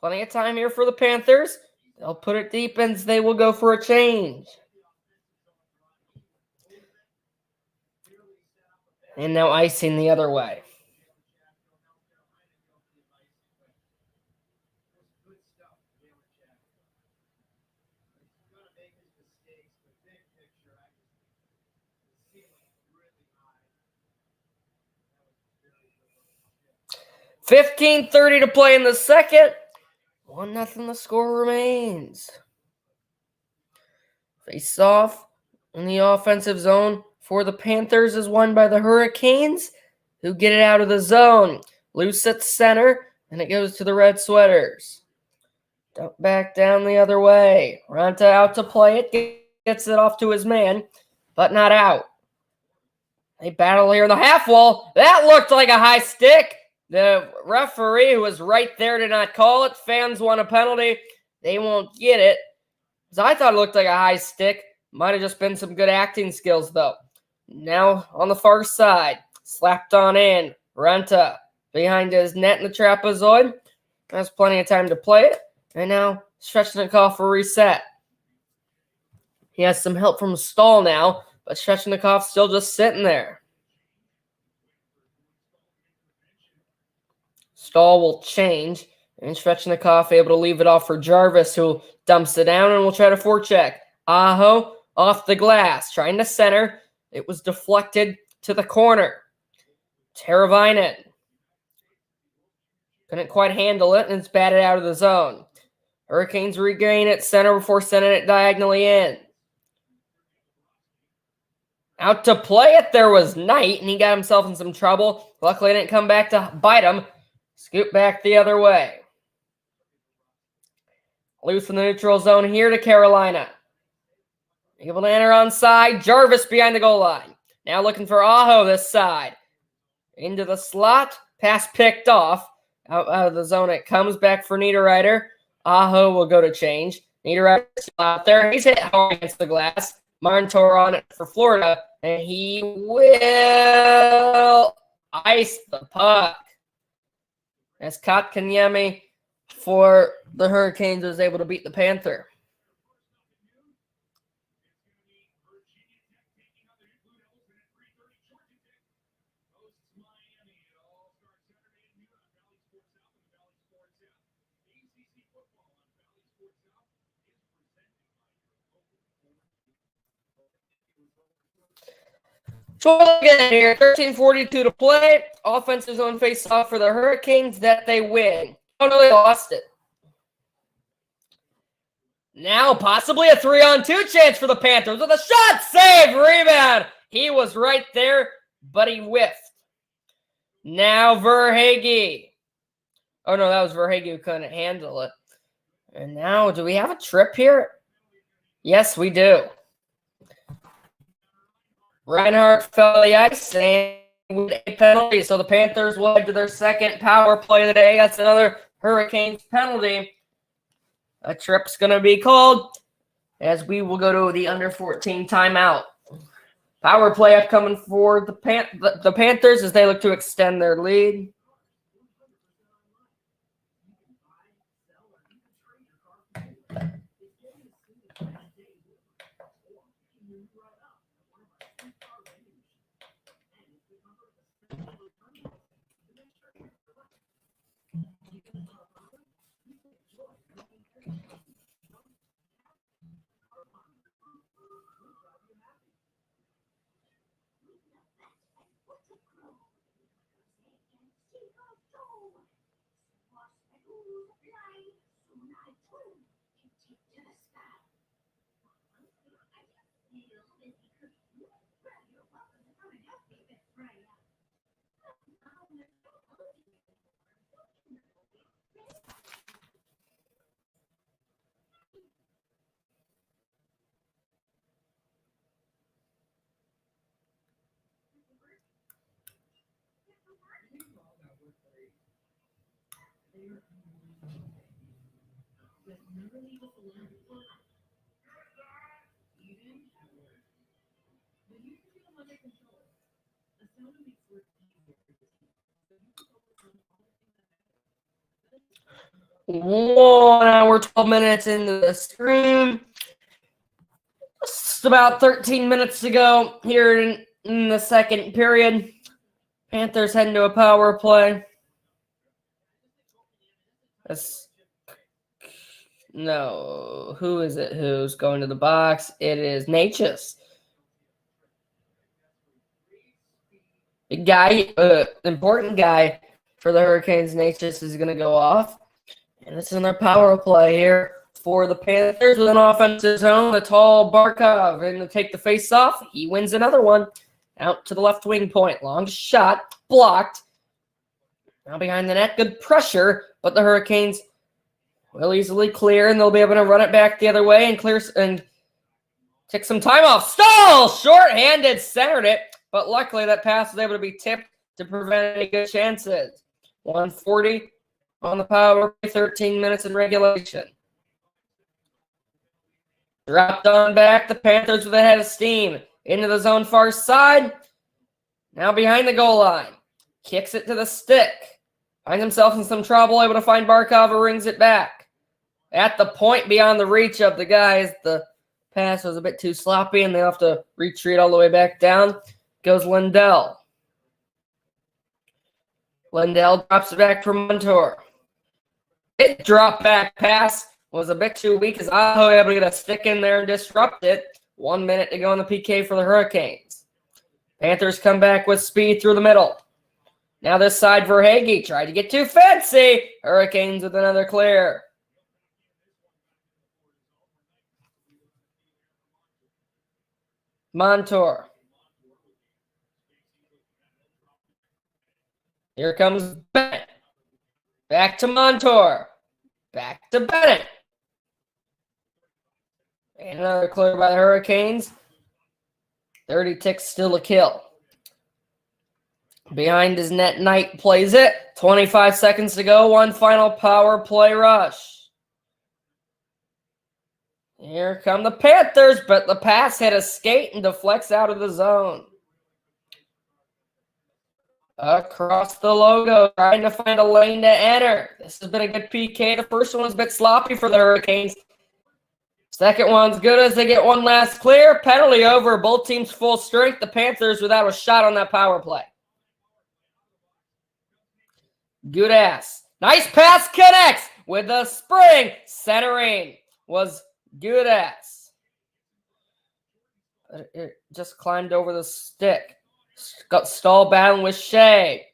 Speaker 1: Plenty of time here for the Panthers. They'll put it deep and they will go for a change. And now icing the other way. $15:30 to play in the second. 1-0 the score remains. Face off in the offensive zone for the Panthers is won by the Hurricanes, who get it out of the zone. Loose at center, and it goes to the Red Sweaters. Back down the other way. Ranta out to play it, gets it off to his man, but not out. They battle here in the half wall. That looked like a high stick. The referee, who was right there, did not call it. Fans want a penalty. They won't get it. So I thought it looked like a high stick. Might have just been some good acting skills, though. Now on the far side, slapped on in. Renta behind his net in the trapezoid. Has plenty of time to play it. And now Svechnikov for reset. He has some help from Stahl now, but Svechnikov's still just sitting there. Stahl will change, and Svechnikov able to leave it off for Jarvis, who dumps it down and will try to forecheck. Aho off the glass, trying to center. It was deflected to the corner. Teravainen couldn't quite handle it, and it's batted out of the zone. Hurricanes regain it center before sending it diagonally in. Out to play it, there was Knight, and he got himself in some trouble. Luckily, it didn't come back to bite him. Scoot back the other way. Loose in the neutral zone here to Carolina. Able to enter on side. Jarvis behind the goal line. Now looking for Aho this side. Into the slot. Pass picked off. Out of the zone it comes. Back for Niederreiter. Aho will go to change. Niederreiter out there. He's hit hard against the glass. Martin on it for Florida. And he will ice the puck. As Kotkaniemi for the Hurricanes was able to beat the Panther. So again here, 13:42 to play. Offensive zone face-off for the Hurricanes that they win. Oh no, they lost it. Now possibly a 3-on-2 chance for the Panthers with a shot, save, rebound. He was right there, but he whiffed. Now Verhaeghe. Oh no, that was Verhaeghe who couldn't handle it. And now, do we have a trip here? Yes, we do. Reinhardt fell the ice and with a penalty, so the Panthers will head to their second power play of the day. That's another Hurricanes penalty. A trip's going to be called as we will go to the under 14 timeout. Power play upcoming for the Panthers as they look to extend their lead. 1 hour, 12 minutes into the stream. Just about 13 minutes to go here in the second period. Panthers heading to a power play. No, who is it who's going to the box? It is Natchez. Big guy, important guy for the Hurricanes. Natchez is going to go off. And it's another power play here for the Panthers with an offensive zone. The tall Barkov going to take the face off. He wins another one. Out to the left wing point. Long shot. Blocked. Now behind the net. Good pressure. But the Hurricanes will easily clear, and they'll be able to run it back the other way and clear and take some time off. Stahl! Short-handed. Centered it. But luckily that pass was able to be tipped to prevent any good chances. 140 on the power play. 13 minutes in regulation. Dropped on back. The Panthers with a head of steam. Into the zone far side. Now behind the goal line. Kicks it to the stick. Finds himself in some trouble. Able to find Barkov, who rings it back. At the point beyond the reach of the guys. The pass was a bit too sloppy and they have to retreat all the way back down. Goes Lindell. Lindell drops it back for Montour. It drop back pass was a bit too weak as Aho able to get a stick in there and disrupt it. 1 minute to go in the PK for the Hurricanes. Panthers come back with speed through the middle. Now this side Verhaeghe tried to get too fancy. Hurricanes with another clear. Montour. Here comes Bennett. Back to Montour. Back to Bennett. And another clear by the Hurricanes. 30 ticks still a kill. Behind his net, Knight plays it. 25 seconds to go. One final power play rush. Here come the Panthers, but the pass hit a skate and deflects out of the zone. Across the logo, trying to find a lane to enter. This has been a good PK. The first one was a bit sloppy for the Hurricanes. Second one's good as they get one last clear. Penalty over. Both teams full strength. The Panthers without a shot on that power play. Good ass. Nice pass connects with the spring. Centering was good ass. It just climbed over the stick. Got Stahl battling with Shea.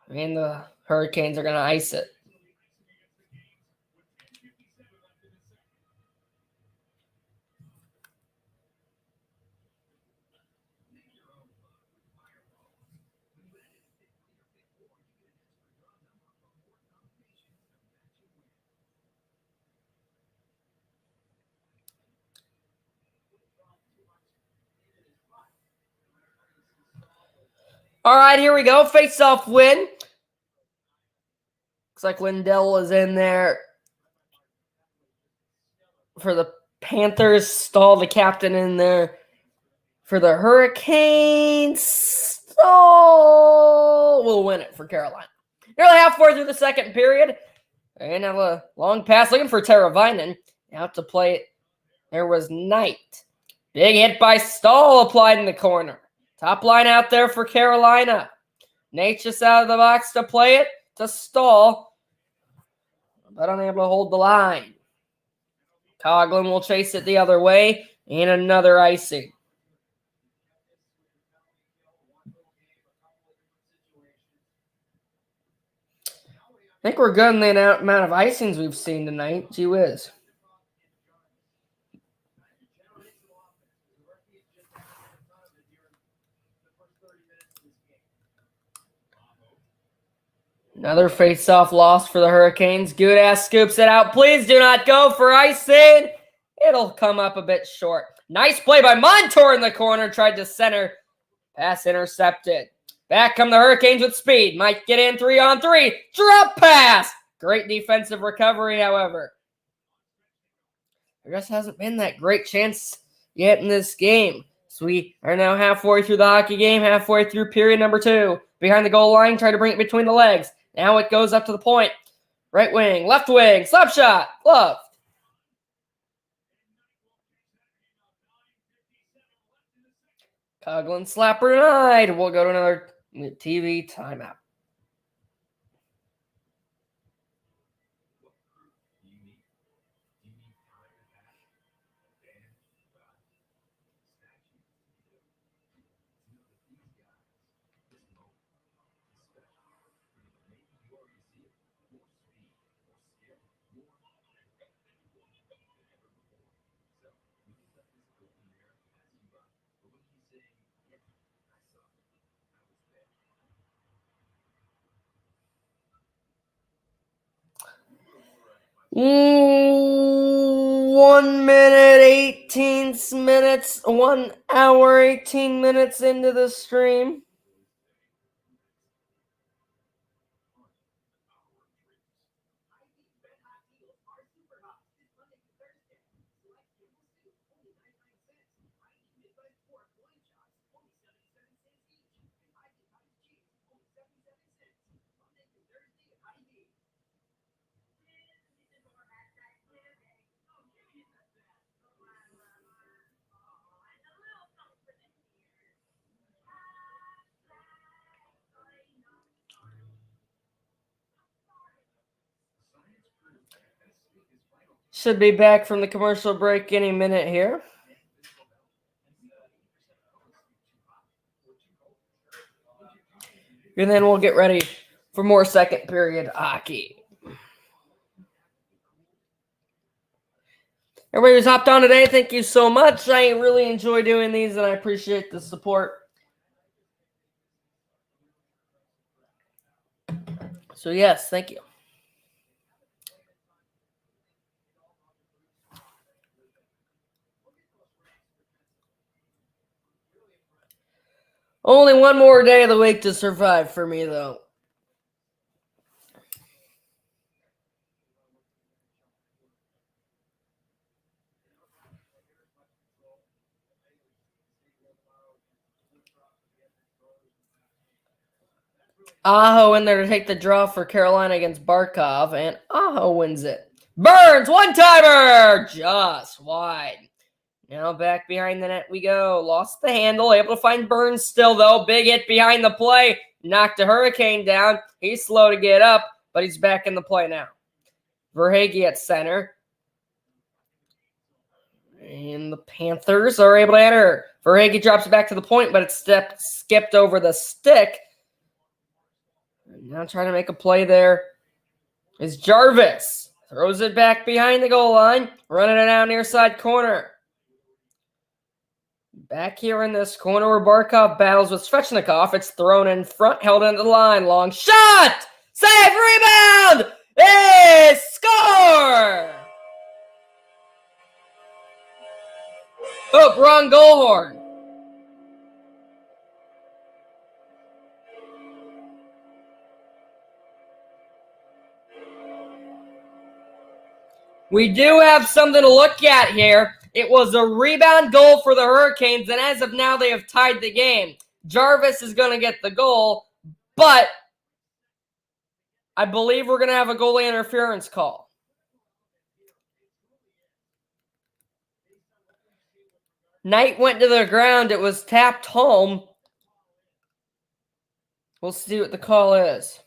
Speaker 1: And the Hurricanes are going to ice it. All right, here we go. Face-off win. Looks like Lindell is in there for the Panthers. Stahl, the captain, in there for the Hurricanes. Stahl will win it for Carolina. Nearly halfway through the second period. And have a long pass looking for Teravainen. Out to play it. There was Knight. Big hit by Stahl applied in the corner. Top line out there for Carolina. Natchez out of the box to play it to Stahl, but unable to hold the line. Coughlin will chase it the other way, and another icing. I think we're good in the amount of icings we've seen tonight. Gee whiz. Another face-off loss for the Hurricanes. Good-ass scoops it out. Please do not go for icing. It'll come up a bit short. Nice play by Montour in the corner. Tried to center. Pass intercepted. Back come the Hurricanes with speed. Might get in 3-on-3. Drop pass. Great defensive recovery, however. There just hasn't been that great chance yet in this game. So we are now halfway through the hockey game, halfway through period number 2. Behind the goal line, try to bring it between the legs. Now it goes up to the point. Right wing, left wing, slap shot, glove. Coughlin slapper denied. We'll go to another TV timeout. Mm, 1 minute, 18 minutes, 1 hour, 18 minutes into the stream. Should be back from the commercial break any minute here. And then we'll get ready for more second period hockey. Everybody who's hopped on today, thank you so much. I really enjoy doing these, and I appreciate the support. So, yes, thank you. Only one more day of the week to survive for me, though. Aho in there to take the draw for Carolina against Barkov, and Aho wins it. Burns, one-timer! Just wide. Now back behind the net we go. Lost the handle. Able to find Burns still, though. Big hit behind the play. Knocked a Hurricane down. He's slow to get up, but he's back in the play now. Verhaeghe at center. And the Panthers are able to enter. Verhaeghe drops it back to the point, but it's skipped over the stick. And now trying to make a play there is Jarvis. Throws it back behind the goal line. Running it out near side corner. Back here in this corner where Barkov battles with Svechnikov. It's thrown in front, held into the line. Long shot! Save! Rebound! Is score! Oh, wrong goal horn. We do have something to look at here. It was a rebound goal for the Hurricanes, and as of now, they have tied the game. Jarvis is going to get the goal, but I believe we're going to have a goalie interference call. Knight went to the ground. It was tapped home. We'll see what the call is.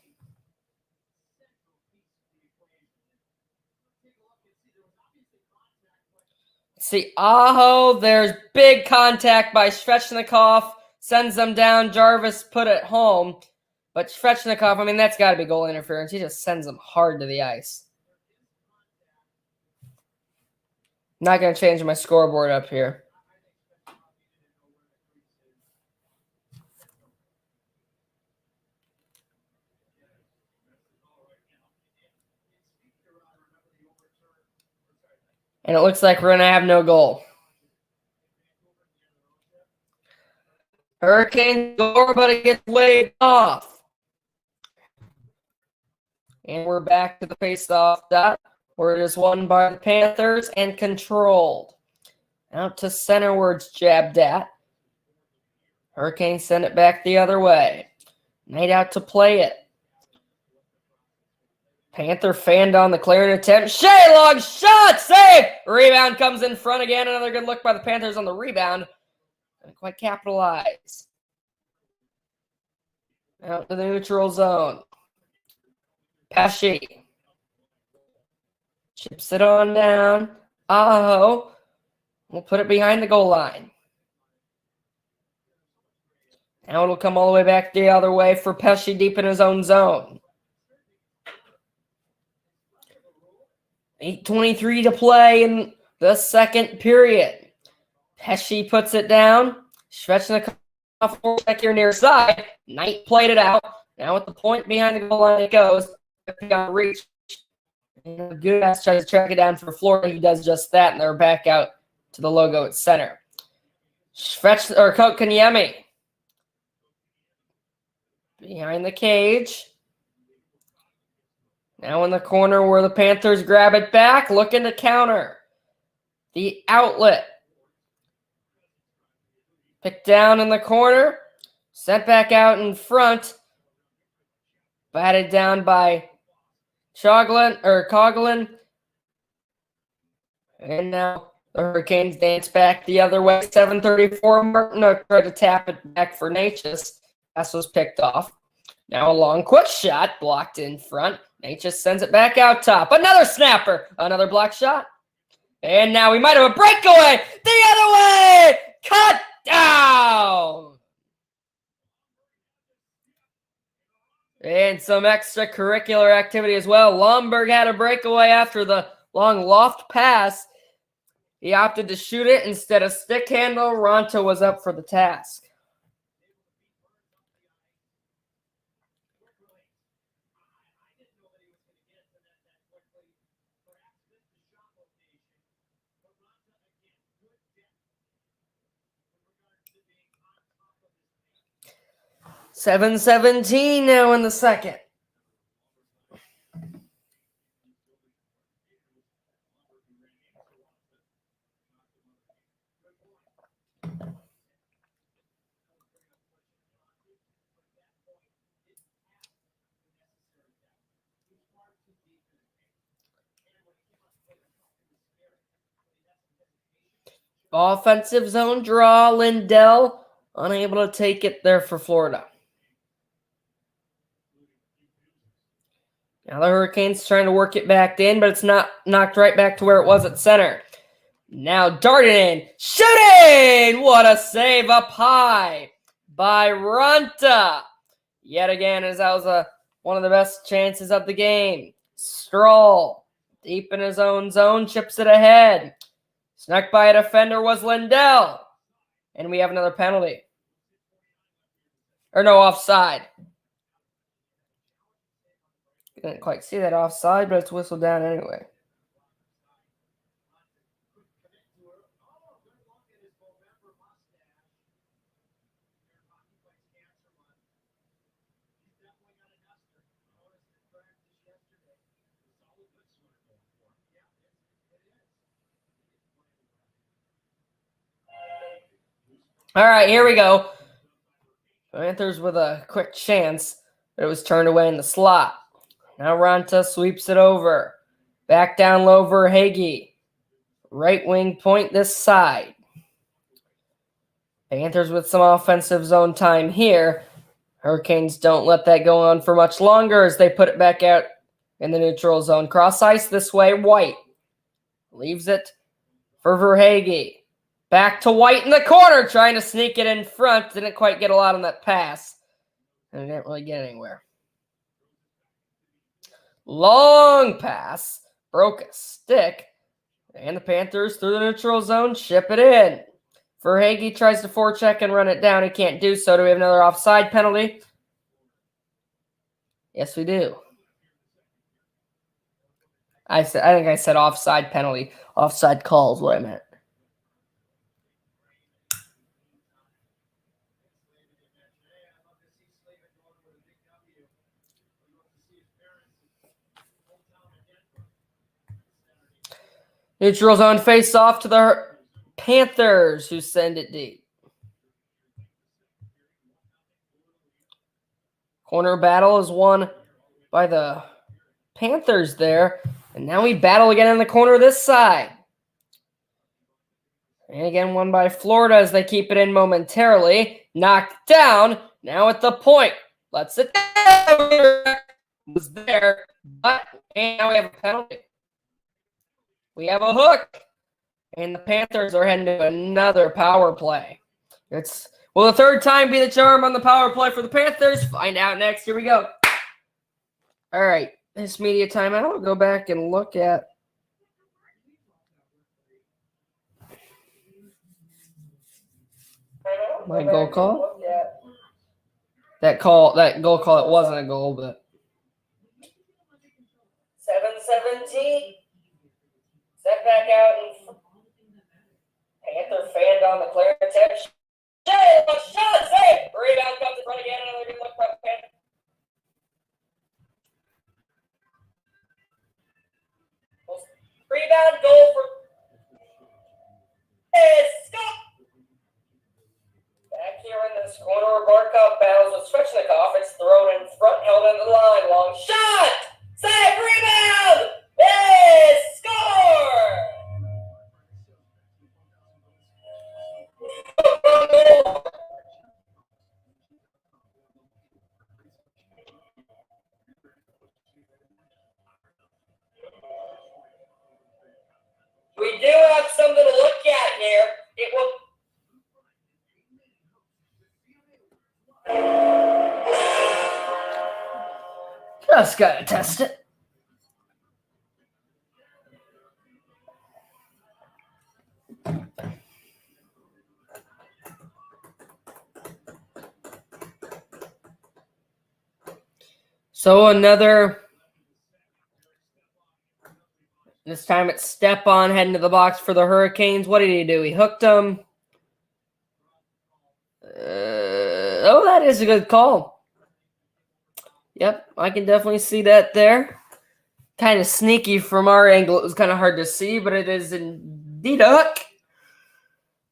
Speaker 1: See, Aho, there's big contact by Svechnikov. Sends them down. Jarvis put it home. But Svechnikov, I mean, that's got to be goal interference. He just sends them hard to the ice. Not going to change my scoreboard up here. And it looks like we're going to have no goal. Hurricanes score, but it gets laid off. And we're back to the face-off dot, where it is won by the Panthers and controlled. Out to centerwards, jabbed at. Hurricanes send it back the other way. Knight out to play it. Panther fanned on the clearing attempt. Shea, long shot, save! Rebound comes in front again. Another good look by the Panthers on the rebound. Didn't quite capitalize. Out to the neutral zone. Pesci. Chips it on down. Aho. We'll put it behind the goal line. Now it'll come all the way back the other way for Pesci deep in his own zone. 8:23 to play in the second period. Pesci puts it down. Svechnikov check here near side. Knight played it out. Now at the point behind the goal line it goes. Got reach. Good ass tries to track it down for Florida. He does just that, and they're back out to the logo at center. Kotkaniemi behind the cage. Now in the corner where the Panthers grab it back, looking to counter. The outlet. Picked down in the corner. Sent back out in front. Batted down by Coughlin. And now the Hurricanes dance back the other way. 7:34. Martinook tried to tap it back for Natchez. Pass was picked off. Now a long quick shot blocked in front. Natchez sends it back out top. Another snapper. Another block shot. And now we might have a breakaway. The other way. Cut down. And some extracurricular activity as well. Lomberg had a breakaway after the long loft pass. He opted to shoot it instead of stick handle. Ronta was up for the task. $7:17 now in the second. Offensive zone draw. Lindell unable to take it there for Florida. Now the Hurricanes trying to work it back in, but it's not knocked right back to where it was at center. Now darted in. Shooting! What a save up high by Ronta. Yet again, as that was one of the best chances of the game. Stroll, deep in his own zone, chips it ahead. Snuck by a defender was Lindell. And we have another penalty. Or no, offside. Didn't quite see that offside, but it's whistled down anyway. All right, here we go. Panthers with a quick chance, but it was turned away in the slot. Now Ronta sweeps it over. Back down low for Hagee. Right wing point this side. Panthers with some offensive zone time here. Hurricanes don't let that go on for much longer as they put it back out in the neutral zone. Cross ice this way, White. Leaves it for Verhaeghe. Back to White in the corner, trying to sneak it in front. Didn't quite get a lot on that pass. And didn't really get anywhere. Long pass. Broke a stick. And the Panthers through the neutral zone ship it in. Verhaeghe tries to forecheck and run it down. He can't do so. Do we have another offside penalty? Yes, we do. I think I said offside penalty. Offside call is what I meant. Neutral zone face off to the Panthers, who send it deep. Corner battle is won by the Panthers there. And now we battle again in the corner this side. And again, won by Florida as they keep it in momentarily. Knocked down. Now at the point. Let's it down. Was there. And now we have a penalty. We have a hook. And the Panthers are heading to another power play. Will the third time be the charm on the power play for the Panthers? Find out next. Here we go. All right. This media timeout. I'll go back and look at my goal call. That goal call, it wasn't a goal, but 7-17. Step back out and Panther fanned on the clear attempt. Shot, save! Rebound comes in front again. Another good look by Panther. Rebound goal for Scott. Back here in this corner where Barkov battles with Svechnikov. It's thrown in front, held in the line. Long shot! Save! Rebound! Score! We do have something to look at here. It will. Just gotta test it. So this time it's Stepan heading to the box for the Hurricanes. What did he do? He hooked him. That is a good call. Yep, I can definitely see that there. Kind of sneaky from our angle. It was kind of hard to see, but it is indeed a hook.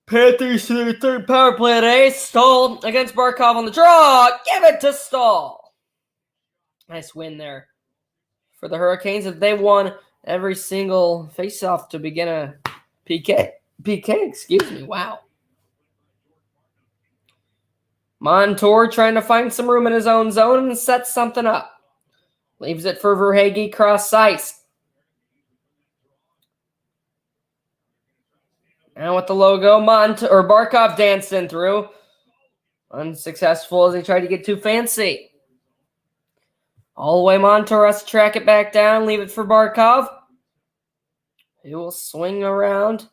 Speaker 1: Panthers to their third power play today. Stahl against Barkov on the draw. Give it to Stahl. Nice win there for the Hurricanes. If they won every single faceoff to begin a PK, excuse me. Wow. Montour trying to find some room in his own zone and set something up. Leaves it for Verhaeghe cross ice. Now with the logo, Barkov dancing through. Unsuccessful as he tried to get too fancy. All the way Montour has to track it back down, leave it for Barkov. He will swing around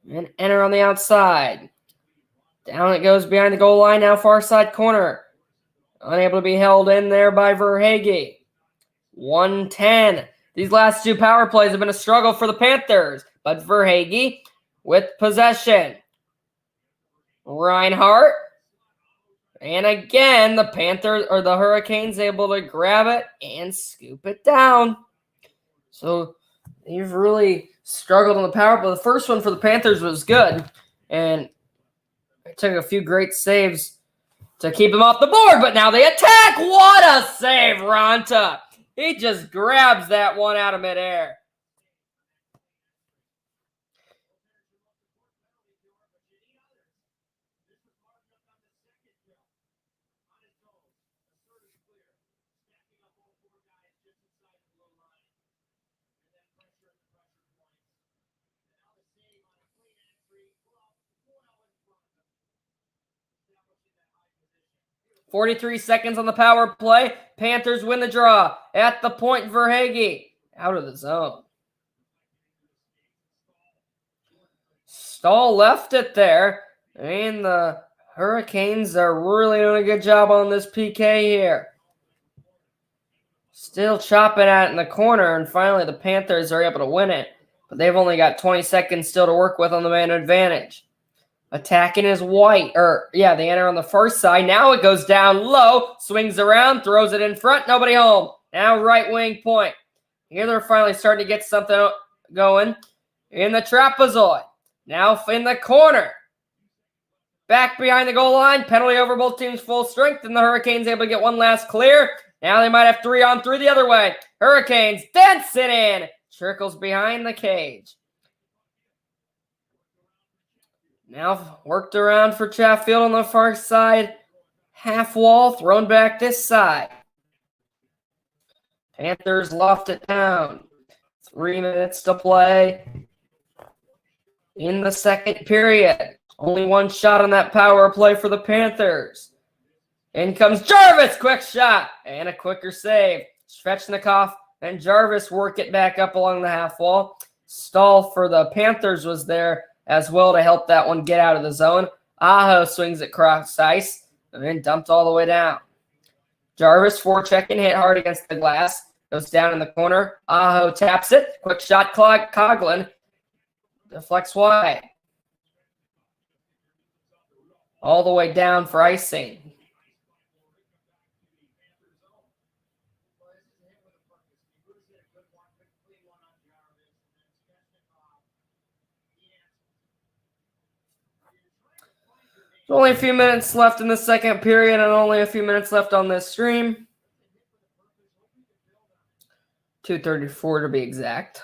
Speaker 1: and enter on the outside. Down it goes behind the goal line, now far side corner. Unable to be held in there by Verhaeghe. 1-10. These last two power plays have been a struggle for the Panthers, but Verhaeghe with possession. Reinhart. And again, the Hurricanes able to grab it and scoop it down. So they've really struggled on the power play. The first one for the Panthers was good, and it took a few great saves to keep them off the board, but now they attack. What a save, Ronta. He just grabs that one out of midair. .43 seconds on the power play. Panthers win the draw. At the point, Verhaeghe out of the zone. Stahl left it there. And the Hurricanes are really doing a good job on this PK here. Still chopping at it in the corner. And finally, the Panthers are able to win it. But they've only got 20 seconds still to work with on the man advantage. Attacking is White. They enter on the first side. Now it goes down low. Swings around. Throws it in front. Nobody home. Now right wing point. Here they're finally starting to get something going. In the trapezoid. Now in the corner. Back behind the goal line. Penalty over both teams full strength. And the Hurricanes able to get one last clear. Now they might have 3-on-3 the other way. Hurricanes dancing in. Trickles behind the cage. Now worked around for Chatfield on the far side. Half wall thrown back this side. Panthers loft it down. 3 minutes to play in the second period. Only one shot on that power play for the Panthers. In comes Jarvis. Quick shot and a quicker save. Svechnikov and Jarvis work it back up along the half wall. Stall for the Panthers was there as well to help that one get out of the zone. Aho swings it cross ice and then dumped all the way down. Jarvis forechecking, hit hard against the glass. Goes down in the corner. Aho taps it. Quick shot, Coughlin. Deflects wide. All the way down for icing. There's only a few minutes left in the second period and only a few minutes left on this stream. 2:34 to be exact.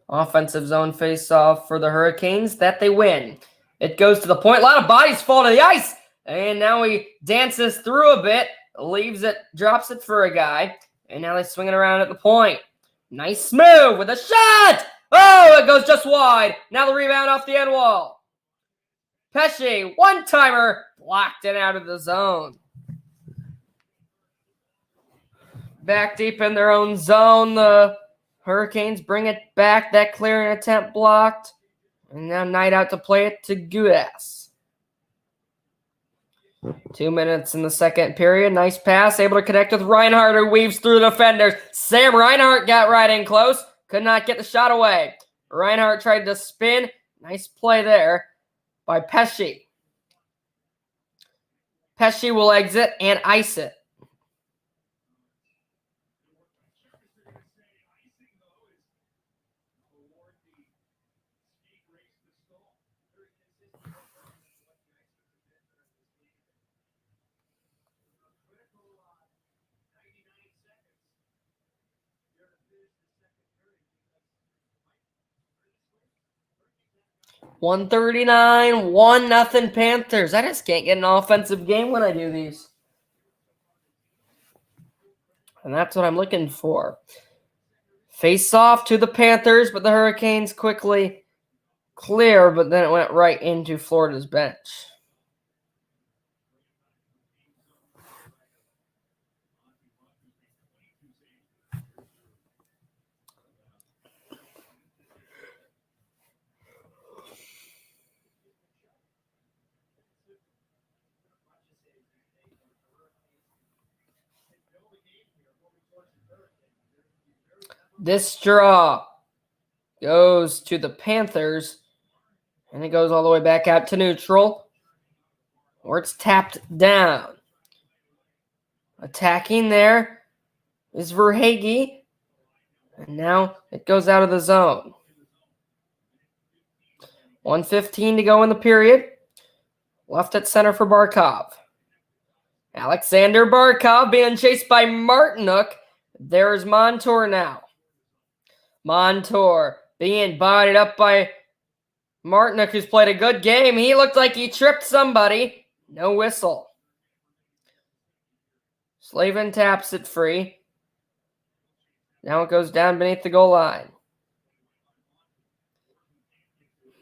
Speaker 1: Offensive zone face-off for the Hurricanes that they win. It goes to the point. A lot of bodies fall to the ice. And now he dances through a bit, leaves it, drops it for a guy. And now they swing it around at the point. Nice move with a shot. Oh, it goes just wide. Now the rebound off the end wall. Pesce, one-timer, blocked it out of the zone. Back deep in their own zone, the Hurricanes bring it back. That clearing attempt blocked. And now Knight out to play it to Gudas. 2 minutes in the second period. Nice pass. Able to connect with Reinhardt, who weaves through the defenders. Sam Reinhardt got right in close. Could not get the shot away. Reinhardt tried to spin. Nice play there by Pesce. Pesce will exit and ice it. $139, 1-0 Panthers. I just can't get an offensive game when I do these. And that's what I'm looking for. Face off to the Panthers, but the Hurricanes quickly clear, but then it went right into Florida's bench. This draw goes to the Panthers, and it goes all the way back out to neutral, where it's tapped down. Attacking there is Verhaeghe, and now it goes out of the zone. 1:15 to go in the period. Left at center for Barkov. Alexander Barkov being chased by Martinook. There's Montour now. Montour being bodied up by Martinook, who's played a good game. He looked like he tripped somebody. No whistle. Slavin taps it free. Now it goes down beneath the goal line.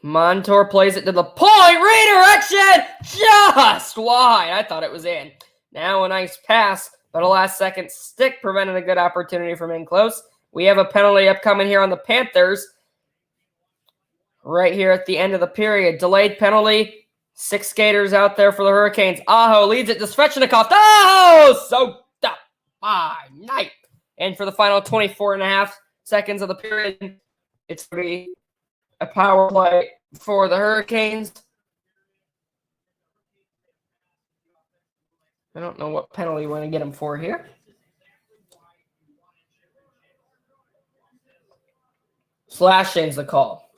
Speaker 1: Montour plays it to the point. Redirection! Just wide. I thought it was in. Now a nice pass, but a last-second stick prevented a good opportunity from in close. We have a penalty upcoming here on the Panthers. Right here at the end of the period. Delayed penalty. 6 skaters out there for the Hurricanes. Aho leads it to Svechnikov. Oh! Soaked up by Knight. And for the final 24.5 seconds of the period, it's going to be a power play for the Hurricanes. I don't know what penalty we're going to get him for here. Slashing's the call.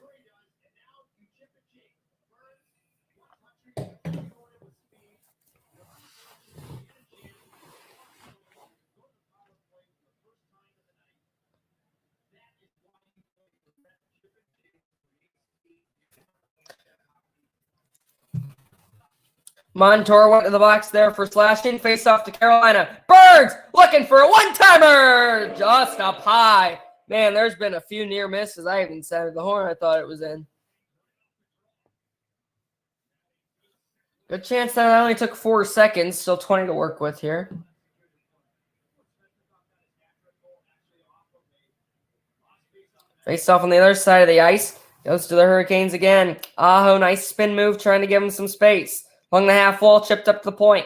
Speaker 1: Montour went to the box there for slashing. Face off to Carolina. Burns looking for a one-timer. Just up high. Man, there's been a few near misses. I even sounded the horn. I thought it was in. Good chance that it only took 4 seconds. Still 20 to work with here. Face off on the other side of the ice. Goes to the Hurricanes again. Aho, nice spin move, trying to give him some space. Along the half wall, chipped up to the point.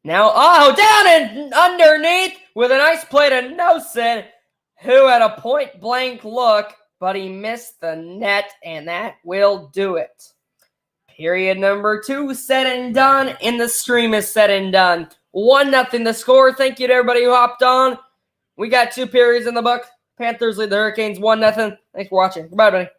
Speaker 1: Now Aho down and underneath with a nice play to Nosen, who had a point-blank look, but he missed the net, and that will do it. Period number 2 said and done, and the stream is said and done. 1-0 the score. Thank you to everybody who hopped on. We got 2 periods in the book. Panthers lead the Hurricanes 1-0. Thanks for watching. Goodbye, everybody.